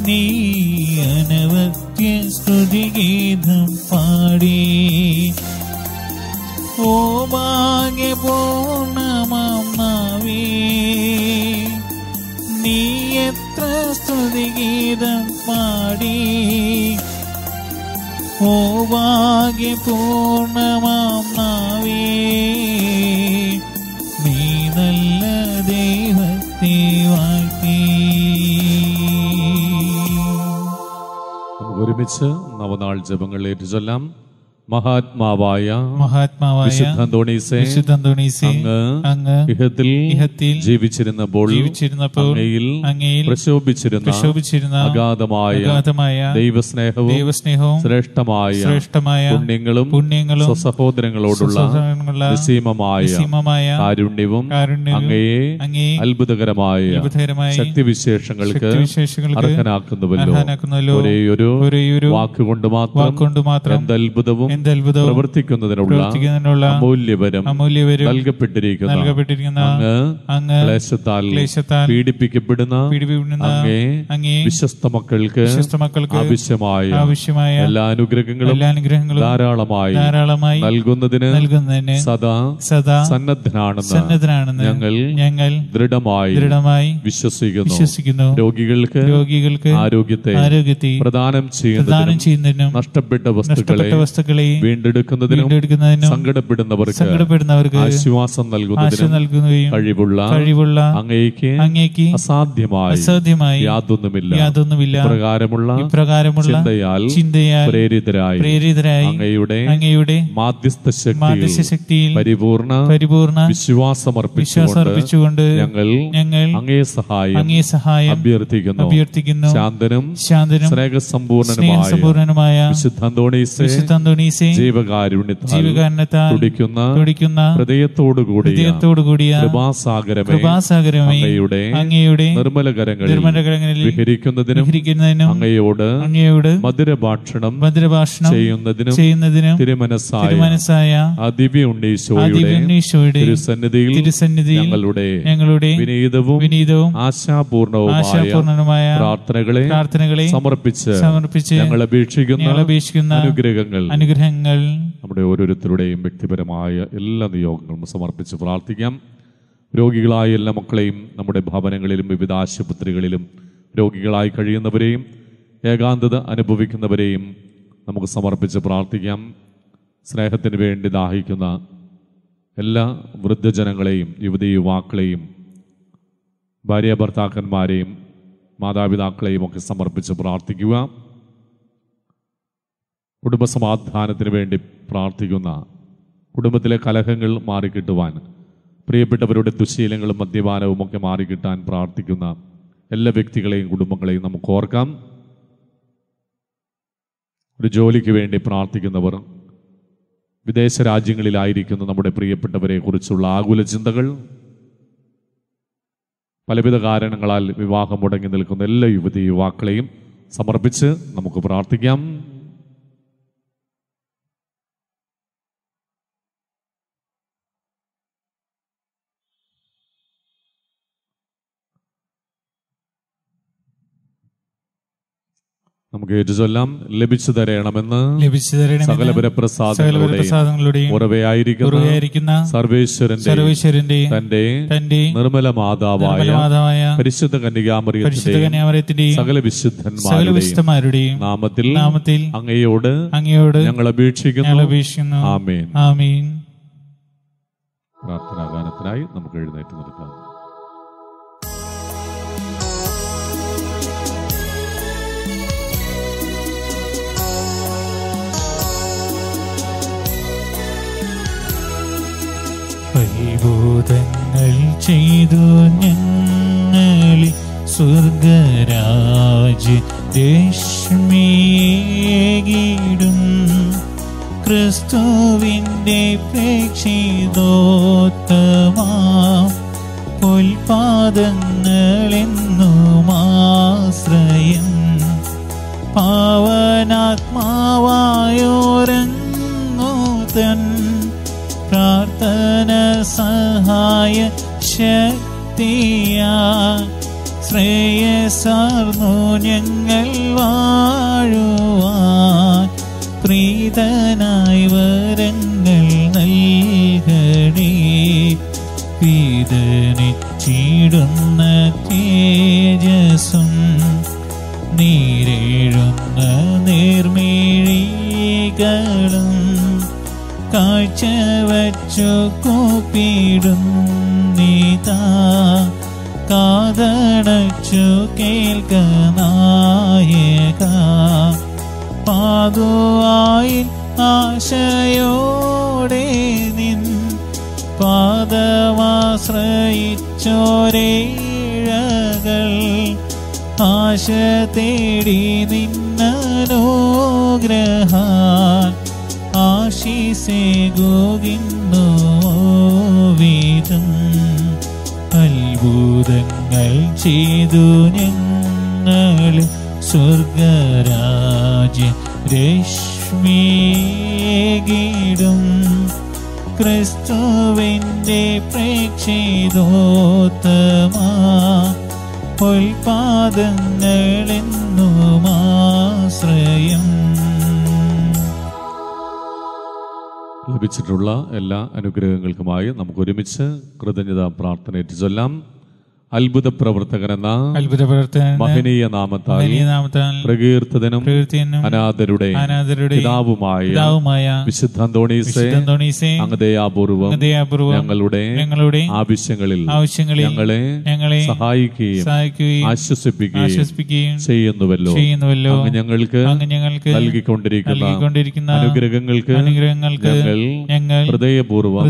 നീ അനവധ്യ സ്തുതിഗീതം പാടി. ഓ ഭാഗ്യപൂർണമാം നാവേ, നീ എത്ര സ്തുതിഗീതം പാടി. ഓ ഭാഗ്യപൂർണമാം നാവേ, നീ നല്ല ദൈവത്തെ വാഴ്ത്തി. നമുക്ക് ഒരുമിച്ച് നവനാൾ ജപങ്ങൾ ഏറ്റുചൊല്ലാം. മഹാത്മാവായ വിശുദ്ധ അന്തോണീസേ, അങ്ങ് ഇഹത്തിൽ ജീവിച്ചിരുന്നപ്പോൾ അങ്ങയിൽ പ്രശോഭിച്ചിരുന്ന അഗാധമായ ദൈവസ്നേഹവും ശ്രേഷ്ഠമായ പുണ്യങ്ങളും സ്വസഹോദരങ്ങളോടുള്ള നിസ്സീമമായ കാരുണ്യവും അങ്ങയെ അത്ഭുതകരമായ ശക്തിവിശേഷങ്ങൾക്ക് അർഹനാക്കുന്നുവല്ലോ. ഒരേയൊരു വാക്കുകൊണ്ട് മാത്രം എന്തത്ഭുതവും പ്രവർത്തിക്കുന്നതിനുള്ള അമൂല്യവരം നൽകപ്പെട്ടിരിക്കുന്ന അങ്ങ് ക്ലേശത്താൽ പീഡിപ്പിക്കപ്പെടുന്ന അങ്ങേ വിശ്വസ്ത മക്കൾക്ക് ആവശ്യമായ എല്ലാ അനുഗ്രഹങ്ങളും ധാരാളമായി നൽകുന്നതിന് സദാ സന്നദ്ധനാണെന്ന് ഞങ്ങൾ ദൃഢമായി വിശ്വസിക്കുന്നു. രോഗികൾക്ക് ആരോഗ്യത്തെ പ്രദാനം ചെയ്യുന്നതിനും നഷ്ടപ്പെട്ട വസ്തുക്കളെ വീണ്ടെടുക്കുന്നതിനും സങ്കടപ്പെടുന്നവർക്ക് ആശ്വാസം നൽകുന്നതിനും കഴിവുള്ള അങ്ങേക്ക് അസാധ്യമായി യാതൊന്നുമില്ല. ഇപ്രകാരമുള്ള ചിന്തയാൽ പ്രേരിതരായി അങ്ങയുടെ മാധ്യസ്ഥ ശക്തിയിൽ പരിപൂർണ വിശ്വാസമർപ്പിച്ചുകൊണ്ട് ഞങ്ങൾ അങ്ങേ സഹായം അഭ്യർത്ഥിക്കുന്നു. ശാന്തനും സ്നേഹസമ്പൂർണനുമായ വിശുദ്ധ അന്തോണീസേ, ജീവകാരുണ്യത്താൽ തുടിക്കുന്ന ഹൃദയത്തോടുകൂടിയ കൃപാസാഗരമേ, അങ്ങയുടെ നിർമ്മല കരങ്ങളിൽ വിഹരിക്കുന്നതിനും അങ്ങയോട് മധുരഭാഷണം ചെയ്യുന്നതിനും തിരുമനസ്സായ ആ ദിവ്യ ഉണ്ണീശോയുടെ തിരുസന്നിധിയിൽ ഞങ്ങളുടെ വിനീതവും ആശാപൂർണവുമായ പ്രാർത്ഥനകളെ സമർപ്പിച്ച് ഞങ്ങൾ അപേക്ഷിക്കുന്ന അനുഗ്രഹങ്ങൾ നമ്മുടെ ഓരോരുത്തരുടെയും വ്യക്തിപരമായ എല്ലാ നിയോഗങ്ങളും സമർപ്പിച്ച് പ്രാർത്ഥിക്കാം. രോഗികളായ എല്ലാ മക്കളെയും നമ്മുടെ ഭവനങ്ങളിലും വിവിധ ആശുപത്രികളിലും രോഗികളായി കഴിയുന്നവരെയും ഏകാന്തത അനുഭവിക്കുന്നവരെയും നമുക്ക് സമർപ്പിച്ച് പ്രാർത്ഥിക്കാം. സ്നേഹത്തിന് വേണ്ടി ദാഹിക്കുന്ന എല്ലാ വൃദ്ധജനങ്ങളെയും യുവതി യുവാക്കളെയും ഭാര്യ ഭർത്താക്കന്മാരെയും മാതാപിതാക്കളെയും ഒക്കെ സമർപ്പിച്ച് പ്രാർത്ഥിക്കുക. കുടുംബസമാധാനത്തിന് വേണ്ടി പ്രാർത്ഥിക്കുന്ന, കുടുംബത്തിലെ കലഹങ്ങൾ മാറിക്കിട്ടുവാൻ, പ്രിയപ്പെട്ടവരുടെ ദുശീലങ്ങളും മദ്യപാനവും ഒക്കെ മാറിക്കിട്ടാൻ പ്രാർത്ഥിക്കുന്ന എല്ലാ വ്യക്തികളെയും കുടുംബങ്ങളെയും നമുക്ക് ഓർക്കാം. ഒരു ജോലിക്ക് വേണ്ടി പ്രാർത്ഥിക്കുന്നവർ, വിദേശ രാജ്യങ്ങളിലായിരിക്കുന്ന നമ്മുടെ പ്രിയപ്പെട്ടവരെ കുറിച്ചുള്ള ആകുല ചിന്തകൾ, പലവിധ കാരണങ്ങളാൽ വിവാഹം മുടങ്ങി നിൽക്കുന്ന എല്ലാ യുവതി യുവാക്കളെയും സമർപ്പിച്ച് നമുക്ക് പ്രാർത്ഥിക്കാം. നമുക്ക് ഏറ്റുചൊല്ലാം. ലഭിച്ചു തരണമെന്ന് സകലപര പ്രസാദങ്ങളുടെയും ഉറവയായിരിക്കുന്ന സർവേശ്വരന്റെ തന്റെ നിർമ്മല മാതാവായ പരിശുദ്ധ കന്യകാമറിയത്തിന്റെയും സകല വിശുദ്ധന്മാരുടെയും നാമത്തിൽ അങ്ങയോട് ഞങ്ങൾ അപേക്ഷിക്കുന്നു. ആമേൻ. പ്രാർത്ഥനാഗാനത്തിനായി നമുക്ക് എഴുന്നേറ്റ് നിൽക്കാം. അത്ഭുതങ്ങൾ ചെയ്തു ഞങ്ങളിൽ സ്വർഗരാജ്യ രശ്മിയേകിടും ക്രിസ്തുവിൻ്റെ പ്രേക്ഷിതോത്തമാം പൊൽപാദങ്ങളെന്നുമാശ്രയം പാവനാത്മാവായോരങ്ങോതൻ പ്രാർത്ഥന സഹായ ശക്തിയാ ശ്രേയസാർന്നു ഞങ്ങൾ വാഴുവാൻ പ്രീതനായി വരങ്ങൾ നൽകണേ. പീതനിച്ചിടുന്ന തേജസ്സും നീരെഴുന്ന നേർമിഴികളും കാഴ്ച വച്ചു കൂപ്പിടുന്നിതാ കാതടച്ചു കേൾക്ക നായക പാതുവായി ആശയോടെ നിൻ പാദമാശ്രയിച്ചോരേഴകൾ ആശ തേടി നിന്നനുഗ്രഹാൻ ആശീസേകുന്നു വീതം. അത്ഭുതങ്ങൾ ചെയ്തു ഞങ്ങൾ സ്വർഗരാജ്യ രശ്മിയേകിടും ക്രിസ്തുവിൻ്റെ പ്രേക്ഷിതോത്തമാ പൊൽപാദങ്ങളെന്നുമാശ്രയം. ലഭിച്ചിട്ടുള്ള എല്ലാ അനുഗ്രഹങ്ങൾക്കുമായി നമുക്ക് ഒരുമിച്ച് കൃതജ്ഞതാ പ്രാർത്ഥന ചൊല്ലാം. അത്ഭുത പ്രവർത്തകൻ എന്ന മഹനീയ നാമത്താൽ പ്രകീർത്തിതനും അനാഥരുടെ പിതാവുമായ വിശുദ്ധ അന്തോണീസേ, അങ്ങ് ദയാപൂർവം ഞങ്ങളുടെ ആവശ്യങ്ങളിൽ ഞങ്ങളെ സഹായിക്കുകയും ആശ്വസിപ്പിക്കുകയും ചെയ്യുന്നുവല്ലോ. അങ്ങ് ഞങ്ങൾക്ക് നൽകിക്കൊണ്ടിരിക്കുന്ന അനുഗ്രഹങ്ങൾക്ക് ഞങ്ങൾ ഹൃദയപൂർവ്വം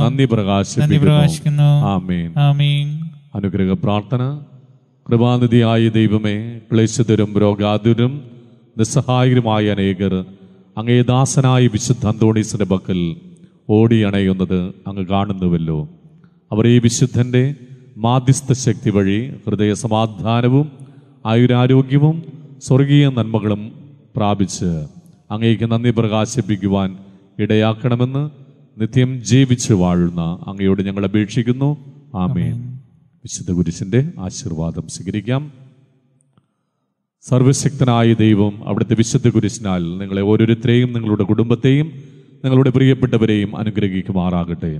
നന്ദി പ്രകാശിപ്പിക്കുന്നു. ആമേൻ. അനുഗ്രഹ പ്രാർത്ഥന. കൃപാനിധിയായ ദൈവമേ, ക്ലേശിതരും രോഗാതുരും നിസ്സഹായരുമായ അനേകർ അങ്ങേ ദാസനായ വിശുദ്ധ അന്തോണീസിന്റെ പക്കൽ ഓടിയണയുന്നത് അങ്ങ് കാണുന്നുവല്ലോ. അവർ ഈ വിശുദ്ധന്റെ മാധ്യസ്ഥ ശക്തി വഴി ഹൃദയ സമാധാനവും ആയുരാരോഗ്യവും സ്വർഗീയ നന്മകളും പ്രാപിച്ച് അങ്ങേക്ക് നന്ദി പ്രകാശിപ്പിക്കുവാൻ ഇടയാക്കണമെന്ന് നിത്യം ജീവിച്ചു വാഴുന്ന അങ്ങയോട് ഞങ്ങൾ അപേക്ഷിക്കുന്നു. ആമേൻ. വിശുദ്ധ കുരിശിന്റെ ആശീർവാദം സ്വീകരിക്കാം. സർവശക്തനായ ദൈവം അവിടുത്തെ വിശുദ്ധ കുരിശിനാൽ നിങ്ങളെ ഓരോരുത്തരെയും നിങ്ങളുടെ കുടുംബത്തെയും നിങ്ങളുടെ പ്രിയപ്പെട്ടവരെയും അനുഗ്രഹിക്കുമാറാകട്ടെ.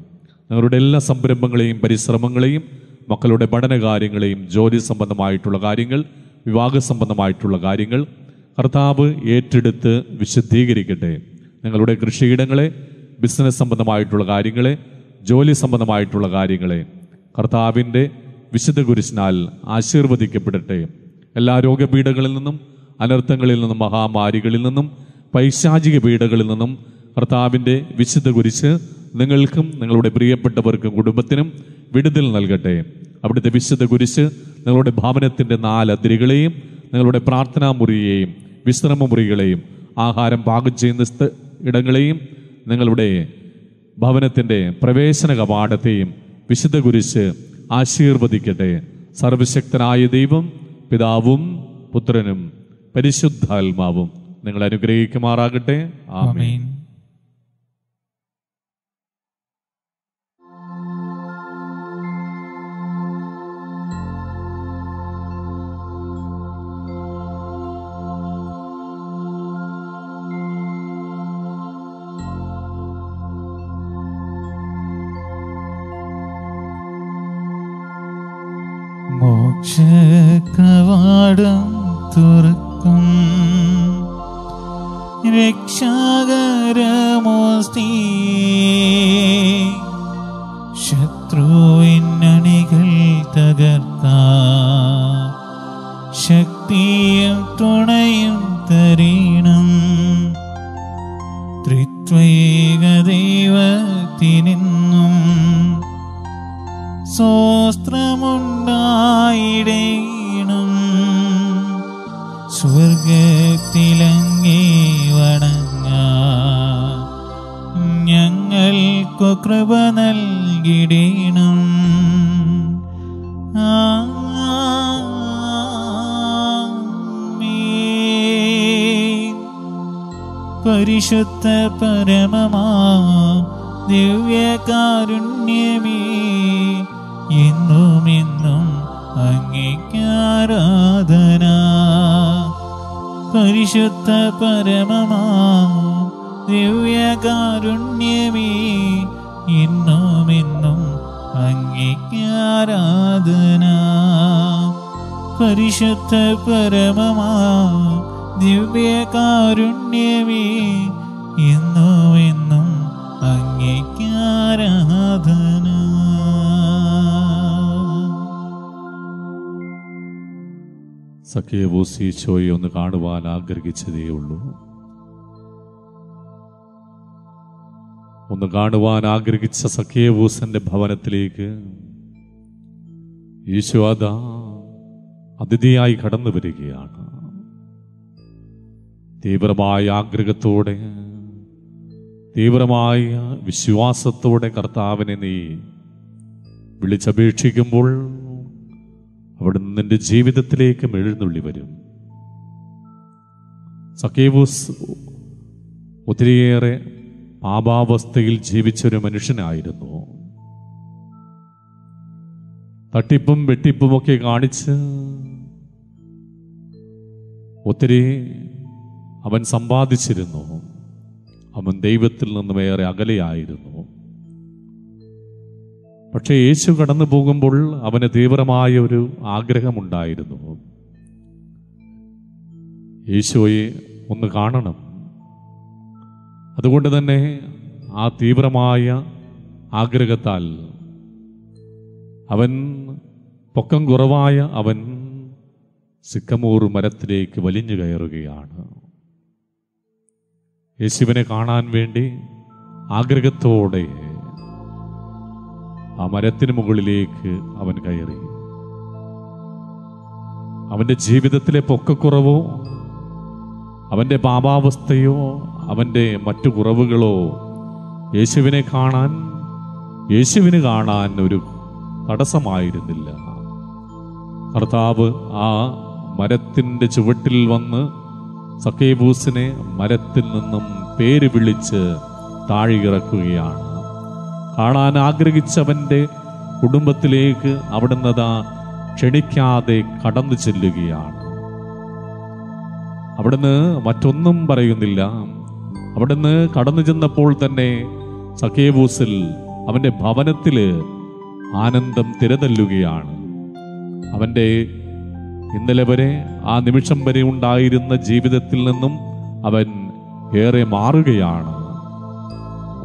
നിങ്ങളുടെ എല്ലാ സംരംഭങ്ങളെയും പരിശ്രമങ്ങളെയും മക്കളുടെ പഠനകാര്യങ്ങളെയും ജോലി സംബന്ധമായിട്ടുള്ള കാര്യങ്ങൾ വിവാഹ സംബന്ധമായിട്ടുള്ള കാര്യങ്ങൾ കർത്താവ് ഏറ്റെടുത്ത് വിശുദ്ധീകരിക്കട്ടെ. നിങ്ങളുടെ കൃഷിയിടങ്ങളെ, ബിസിനസ് സംബന്ധമായിട്ടുള്ള കാര്യങ്ങളെ, ജോലി സംബന്ധമായിട്ടുള്ള കാര്യങ്ങളെ കർത്താവിൻ്റെ വിശുദ്ധ കുരിശിനാൽ ആശീർവദിക്കപ്പെടട്ടെ. എല്ലാ രോഗപീഠകളിൽ നിന്നും, അനർത്ഥങ്ങളിൽ നിന്നും, മഹാമാരികളിൽ നിന്നും, പൈശാചിക പീഠകളിൽ നിന്നും കർത്താവിൻ്റെ വിശുദ്ധ കുരിശ് നിങ്ങൾക്കും നിങ്ങളുടെ പ്രിയപ്പെട്ടവർക്കും കുടുംബത്തിനും വിടുതൽ നൽകട്ടെ. അവിടുത്തെ വിശുദ്ധ കുരിശ് നിങ്ങളുടെ ഭവനത്തിൻ്റെ 4 അതിരുകളെയും നിങ്ങളുടെ പ്രാർത്ഥനാ മുറിയെയും വിശ്രമ മുറികളെയും ആഹാരം പാകം ചെയ്യുന്ന ഇടങ്ങളെയും നിങ്ങളുടെ ഭവനത്തിൻ്റെ പ്രവേശന കവാടത്തെയും വിശുദ്ധ കുരിശ് ആശീർവദിക്കട്ടെ. സർവശക്തനായ ദൈവം പിതാവും പുത്രനും പരിശുദ്ധാത്മാവും നിങ്ങളെ അനുഗ്രഹിക്കുമാറാകട്ടെ. ആമേൻ. മോക്ഷകവാടം തുറക്കും. രക്ഷാകരമോസ്തി ശത്രുവിനണികൾ തകർക്കാൻ ശക്തിയും തുണയും തരീണം. ത്രിത്വൈക ദൈവത്തിനെന്നും സ്വസ്ത്രമുണ്ടായിടേണം. സ്വർഗത്തിലങ്ങേ വണങ്ങാൻ ഞങ്ങൾക്കു കൃപ നൽകിടേണം. പരിശുദ്ധ പരമമാ ദിവ്യകാരുണ്യമേ, എന്നും എന്നും അങ്ങേക്കാരാധന. പരിശുദ്ധ പരമമാ ദിവ്യകാരുണ്യമേ, എന്നും എന്നും അങ്ങേക്കാരാധന. പരിശുദ്ധ പരമമാ ദിവ്യകാരുണ്യമേ, എന്നും എന്നും അങ്ങേക്കാരാധന. സഖ്യവൂസ് ഈശോയെ ഒന്ന് കാണുവാൻ ആഗ്രഹിച്ചതേ ഉള്ളൂ. ഒന്ന് കാണുവാൻ ആഗ്രഹിച്ച സഖ്യവൂസന്റെ ഭവനത്തിലേക്ക് ഈശോ അതാ അതിഥിയായി കടന്നു വരികയാണ്. തീവ്രമായ ആഗ്രഹത്തോടെ, തീവ്രമായ വിശ്വാസത്തോടെ കർത്താവിനെ നീ വിളിച്ചപേക്ഷിക്കുമ്പോൾ അവിടുന്ന് നിന്റെ ജീവിതത്തിലേക്ക് എഴുന്നള്ളി വരും. സഖ്യവൂസ് ഒത്തിരിയേറെ പാപാവസ്ഥയിൽ ജീവിച്ചൊരു മനുഷ്യനായിരുന്നു. തട്ടിപ്പും വെട്ടിപ്പുമൊക്കെ കാണിച്ച് ഒത്തിരി അവൻ സമ്പാദിച്ചിരുന്നു. അവൻ ദൈവത്തിൽ നിന്നും ഏറെ അകലെയായിരുന്നു. പക്ഷെ യേശു കടന്നു പോകുമ്പോൾ അവന് തീവ്രമായ ഒരു ആഗ്രഹമുണ്ടായിരുന്നു. യേശുവെ ഒന്ന് കാണണം. അതുകൊണ്ട് തന്നെ ആ തീവ്രമായ ആഗ്രഹത്താൽ അവൻ പൊക്കം കുറവായ അവൻ സിക്കമോർ മരത്തിലേക്ക് വലിഞ്ഞു കയറുകയാണ്. യേശുവിനെ കാണാൻ വേണ്ടി ആഗ്രഹത്തോടെ ആ മരത്തിന് മുകളിലേക്ക് അവൻ കയറി. അവന്റെ ജീവിതത്തിലെ പൊക്കക്കുറവോ അവന്റെ പാപാവസ്ഥയോ അവന്റെ മറ്റു കുറവുകളോ യേശുവിന് കാണാൻ ഒരു തടസ്സമായിരുന്നില്ല. കർത്താവ് ആ മരത്തിന്റെ ചുവട്ടിൽ വന്ന് സഖ്യവൂസിനെ മരത്തിൽ നിന്നും പേര് വിളിച്ച് താഴെയിറക്കുകയാണ്. കാണാൻ ആഗ്രഹിച്ചവന്റെ കുടുംബത്തിലേക്ക് അവിടുന്ന് ക്ഷണിക്കാതെ കടന്നു ചെല്ലുകയാണ്. അവിടുന്ന് മറ്റൊന്നും പറയുന്നില്ല. അവിടുന്ന് കടന്നു ചെന്നപ്പോൾ തന്നെ സഖ്യവൂസിൽ അവന്റെ ഭവനത്തില് ആനന്ദം തിരതല്ലുകയാണ്. അവന്റെ ഇന്നലെ വരെ ആ നിമിഷം വരെ ഉണ്ടായിരുന്ന ജീവിതത്തിൽ നിന്നും അവൻ ഏറെ മാറുകയാണ്.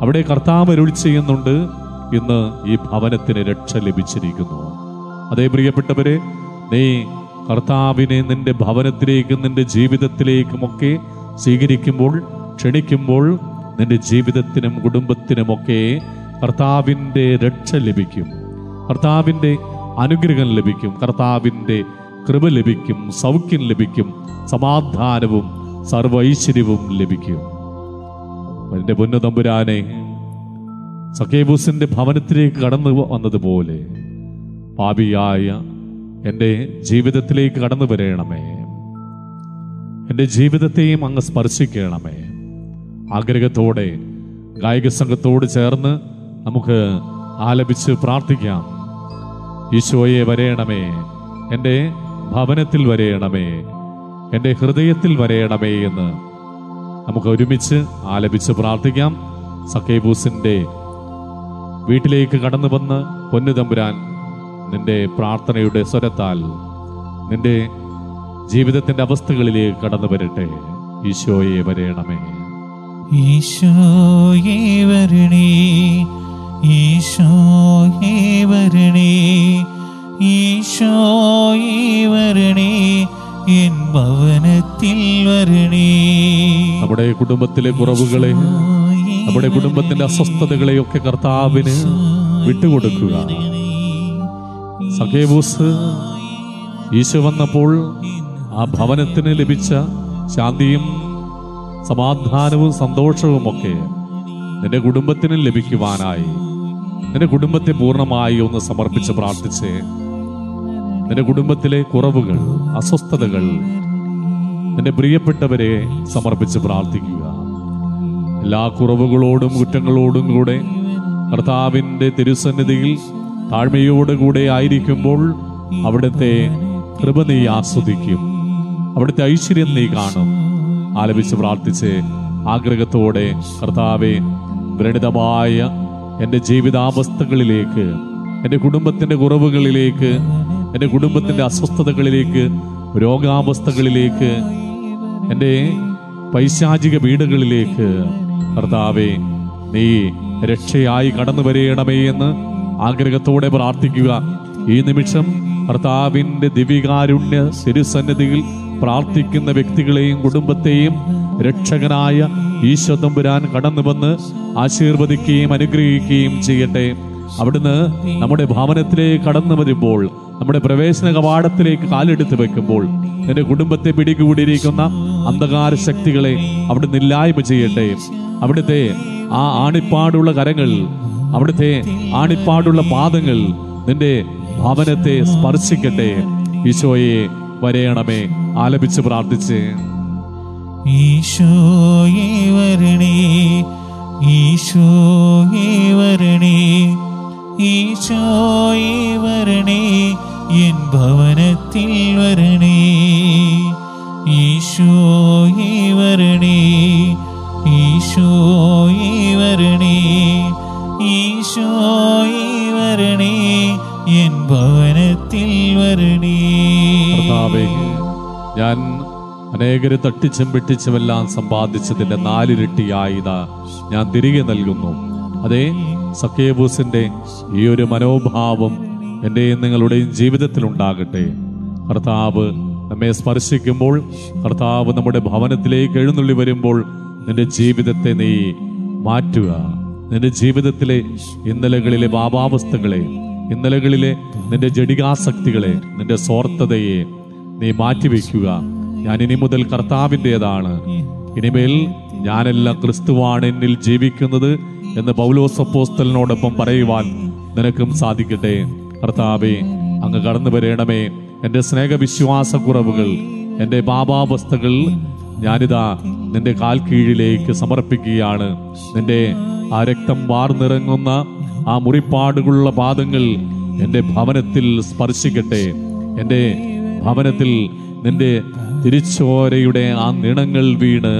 അവിടെ കർത്താവ് അരുളി ചെയ്യുന്നുണ്ട്, ഇന്ന് ഈ ഭവനത്തിന് രക്ഷ ലഭിച്ചിരിക്കുന്നു. അതേ പ്രിയപ്പെട്ടവരെ, നീ കർത്താവിനെ നിന്റെ ഭവനത്തിലേക്കും നിന്റെ ജീവിതത്തിലേക്കുമൊക്കെ സ്വീകരിക്കുമ്പോൾ, ക്ഷണിക്കുമ്പോൾ നിന്റെ ജീവിതത്തിനും കുടുംബത്തിനുമൊക്കെ കർത്താവിൻ്റെ രക്ഷ ലഭിക്കും, കർത്താവിൻ്റെ അനുഗ്രഹം ലഭിക്കും, കർത്താവിൻ്റെ കൃപ ലഭിക്കും, സൗഖ്യം ലഭിക്കും, സമാധാനവും സർവ്വ ഐശ്വര്യവും ലഭിക്കും. എൻ്റെ പൊന്നു തമ്പുരാനെ, സഖ്യവൂസിന്റെ ഭവനത്തിലേക്ക് കടന്നു വന്നതുപോലെ പാപിയായ എൻ്റെ ജീവിതത്തിലേക്ക് കടന്നു വരയണമേ. എൻ്റെ ജീവിതത്തെയും അങ്ങ് സ്പർശിക്കണമേ. ആഗ്രഹത്തോടെ ഗായക സംഘത്തോട് ചേർന്ന് നമുക്ക് ആലപിച്ച് പ്രാർത്ഥിക്കാം. ഈശോയെ വരയണമേ, എൻ്റെ ഭവനത്തിൽ വരയണമേ, എൻ്റെ ഹൃദയത്തിൽ വരയണമേ എന്ന് നമുക്ക് ഒരുമിച്ച് ആലപിച്ച് പ്രാർത്ഥിക്കാം. സഖ്യവൂസിന്റെ വീട്ടിലേക്ക് കടന്നു വന്ന് പൊന്നു തമ്പുരാൻ നിന്റെ പ്രാർത്ഥനയുടെ സ്വരത്താൽ നിന്റെ ജീവിതത്തിന്റെ അവസ്ഥകളിലേക്ക് കടന്നു വരട്ടെ. ഈശോയെ വരേണമേ. ഈശോയെ വരണേ, ഈശോയെ വരണേ, ഈശോയെ വരണേ, എൻ ഭവനത്തിൽ വരണേ. നമ്മുടെ കുടുംബത്തിലെ കുറവുകളെ, നമ്മുടെ കുടുംബത്തിന്റെ അസ്വസ്ഥതകളെയൊക്കെ കർത്താവിന് വിട്ടുകൊടുക്കുക. സഖേവൂസ് ഈശോ വന്നപ്പോൾ ആ ഭവനത്തിന് ലഭിച്ച ശാന്തിയും സമാധാനവും സന്തോഷവും ഒക്കെ നിന്റെ കുടുംബത്തിന് ലഭിക്കുവാനായി നിന്റെ കുടുംബത്തെ പൂർണ്ണമായി ഒന്ന് സമർപ്പിച്ച് പ്രാർത്ഥിച്ച് നിന്റെ കുടുംബത്തിലെ കുറവുകൾ, അസ്വസ്ഥതകൾ നിന്റെ പ്രിയപ്പെട്ടവരെ സമർപ്പിച്ച് പ്രാർത്ഥിക്കുക. എല്ലാ കുറവുകളോടും കുറ്റങ്ങളോടും കൂടെ കർത്താവിൻ്റെ തിരുസന്നിധിയിൽ താഴ്മയോടുകൂടെ ആയിരിക്കുമ്പോൾ അവിടുത്തെ കൃപ നീ ആസ്വദിക്കും, അവിടുത്തെ ഐശ്വര്യം നീ കാണും. ആലപിച്ച് പ്രാർത്ഥിച്ച് ആഗ്രഹത്തോടെ കർത്താവെ, വ്രണിതമായ എൻ്റെ ജീവിതാവസ്ഥകളിലേക്ക്, എൻ്റെ കുടുംബത്തിൻ്റെ കുറവുകളിലേക്ക്, എൻ്റെ കുടുംബത്തിൻ്റെ അസ്വസ്ഥതകളിലേക്ക്, രോഗാവസ്ഥകളിലേക്ക്, എൻ്റെ പൈശാചിക പീഡകളിലേക്ക് കർത്താവെ നീ രക്ഷയായി കടന്നു വരയണമേ എന്ന് ആഗ്രഹത്തോടെ പ്രാർത്ഥിക്കുക. ഈ നിമിഷം കർത്താവിൻ്റെ ദിവ്യകാരുണ്യ തിരുസന്നിധിയിൽ പ്രാർത്ഥിക്കുന്ന വ്യക്തികളെയും കുടുംബത്തെയും രക്ഷകനായ ഈശോ തമ്പുരാൻ കടന്നു വന്ന് ആശീർവദിക്കുകയും അനുഗ്രഹിക്കുകയും ചെയ്യട്ടെ. അവിടുന്ന് നമ്മുടെ ഭവനത്തിലേക്ക് കടന്നു വരുമ്പോൾ, നമ്മുടെ പ്രവേശന കവാടത്തിലേക്ക് കാലെടുത്ത് വെക്കുമ്പോൾ നിന്റെ കുടുംബത്തെ പിടികൂടിയിരിക്കുന്ന അന്ധകാര ശക്തികളെ അവിടുന്ന് ഇല്ലായ്മ ചെയ്യട്ടെ. അവിടുത്തെ ആ ആണിപ്പാടുള്ള കരങ്ങൾ, അവിടുത്തെ ആണിപ്പാടുള്ള പാദങ്ങൾ നിന്റെ ഭവനത്തെ സ്പർശിക്കട്ടെ. ഈശോയെ വരയണമേ. ആലപിച്ച് പ്രാർത്ഥിച്ച് ഈശോയെ വരണേ, ഈശോയെ വരണേ, ഈശോയെ വരണേ, എൻ ഭവനത്തിൽ വരണേ. ഈശോയെ വരണേ, ഈശോയെ വരണേ, ഈശോയെ വരണേ, എൻ ഭവനത്തിൽ വരണേ. കർത്താവേ, ഞാൻ അനേകരെ തട്ടിച്ചും വെട്ടിച്ചുമെല്ലാം സമ്പാദിച്ചതിന്റെ 4 ഇരട്ടിയായത് ഞാൻ തിരികെ നൽകുന്നു. അതേ, സക്കേബൂസിന്റെ ഈ ഒരു മനോഭാവം എൻ്റെയും നിങ്ങളുടെയും ജീവിതത്തിൽ ഉണ്ടാകട്ടെ. കർത്താവ് നമ്മെ സ്പർശിക്കുമ്പോൾ, കർത്താവ് നമ്മുടെ ഭവനത്തിലേക്ക് എഴുന്നള്ളി വരുമ്പോൾ നിന്റെ ജീവിതത്തെ നീ മാറ്റുക. നിന്റെ ജീവിതത്തിലെ ഇന്നലകളിലെ പാപാവസ്ഥകളെ, ഇന്നലകളിലെ നിന്റെ ജഡികാസക്തികളെ, നിന്റെ സ്വാർത്ഥതയെ നീ മാറ്റിവെക്കുക. ഞാൻ ഇനി മുതൽ കർത്താവിൻ്റെതാണ്, ഇനിമേൽ ഞാനെല്ലാം ക്രിസ്തുവാണ് എന്നിൽ ജീവിക്കുന്നത് എന്ന് പൗലോസ് അപ്പോസ്തലനോടൊപ്പം പറയുവാൻ നിനക്കും സാധിക്കട്ടെ. കർത്താവേ, അങ്ങ് കടന്നു വരേണമേ. എൻ്റെ സ്നേഹവിശ്വാസക്കുറവുകൾ, എൻ്റെ പാപാവസ്ഥകൾ ഞാനിതാ നിന്റെ കാൽ കീഴിലേക്ക് സമർപ്പിക്കുകയാണ്. നിന്റെ ആ രക്തം വാർന്നിറങ്ങുന്ന ആ മുറിപ്പാടുകളുള്ള പാദങ്ങൾ എൻ്റെ ഭവനത്തിൽ സ്പർശിക്കട്ടെ. എൻ്റെ ഭവനത്തിൽ നിന്റെ തിരിച്ചോരയുടെ ആ നിണങ്ങൾ വീണ്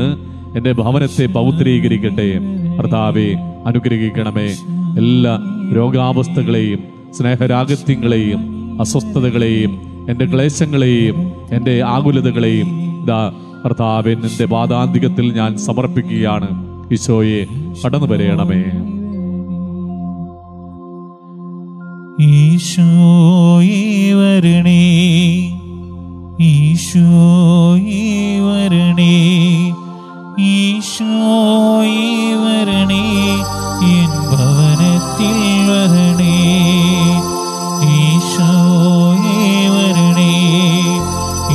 എൻ്റെ ഭവനത്തെ പൗത്രീകരിക്കട്ടെ. കർത്താവെ, അനുഗ്രഹിക്കണമേ. എല്ലാ രോഗാവസ്ഥകളെയും സ്നേഹരാഗത്യങ്ങളെയും അസ്വസ്ഥതകളെയും എൻ്റെ ക്ലേശങ്ങളെയും എൻ്റെ ആകുലതകളെയും ഇതാ കർത്താവെ നിന്റെ പാദാന്തികത്തിൽ ഞാൻ സമർപ്പിക്കുകയാണ്. ഈശോയെ, കടന്നു വരയണമേ. ഈശോയെ വരണേ, ഈശോയെ വരണേ, ഈശോയെ വരണേ, എൻ ഭവനത്തിൽ വരണേ. ഈശോയെ വരണേ,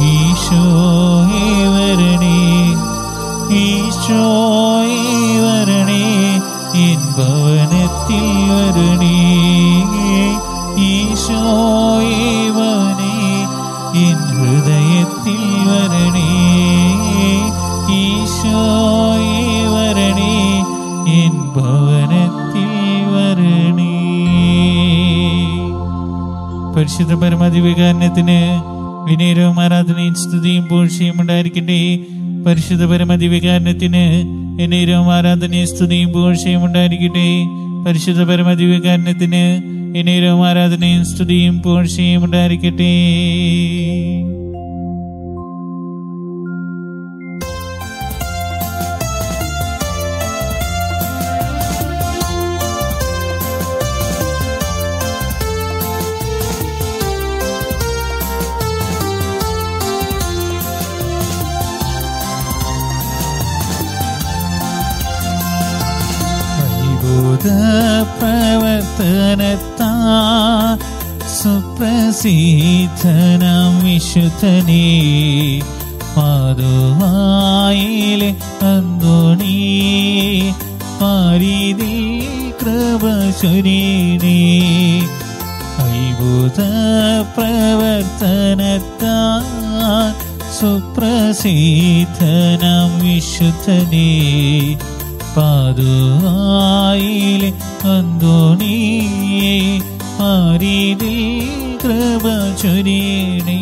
ഈശോയെ വരണേ, ഈശോയെ വരണേ, എൻ ഭവനത്തിൽ വരണേ. ഈശോയെ വരണേ, എൻ ഹൃദയത്തിൽ വരണേ. ഈശോയെ വരണേ, എൻ ഭവനത്തിൽ വരണേ. പരിശുദ്ധ പരമദിവ്യകാരുണ്യത്തിന് വിനയവും ആരാധനയും സ്തുതിയും പൂഴ്ചയും ഉണ്ടായിരിക്കട്ടെ. പരിശുദ്ധ പരമദിവ്യകാരുണ്യത്തിന് വിനയവും ആരാധനയും സ്തുതിയും പൂഴ്ചയും ഉണ്ടായിരിക്കട്ടെ. പരിശുദ്ധ പരമദിവ്യകാരുണ്യത്തിന് എന്നേരവും ആരാധനയും സ്തുതിയും പുകഴ്ചയും ഉണ്ടായിരിക്കട്ടെ. പ്രവർത്തനത്താ സുപ്രസിദ്ധനാം വിശുദ്ധനേ പാതുവായിലെ അന്തോണി പാരിതി കൃപ ചൊരിയണേ. അത്ഭുത പ്രവർത്തനത്താ സുപ്രസിദ്ധനാം വിശുദ്ധനേ പാതുവായിലെ അന്തോണി പാരിതി കൃപ ചൊരിയണേ.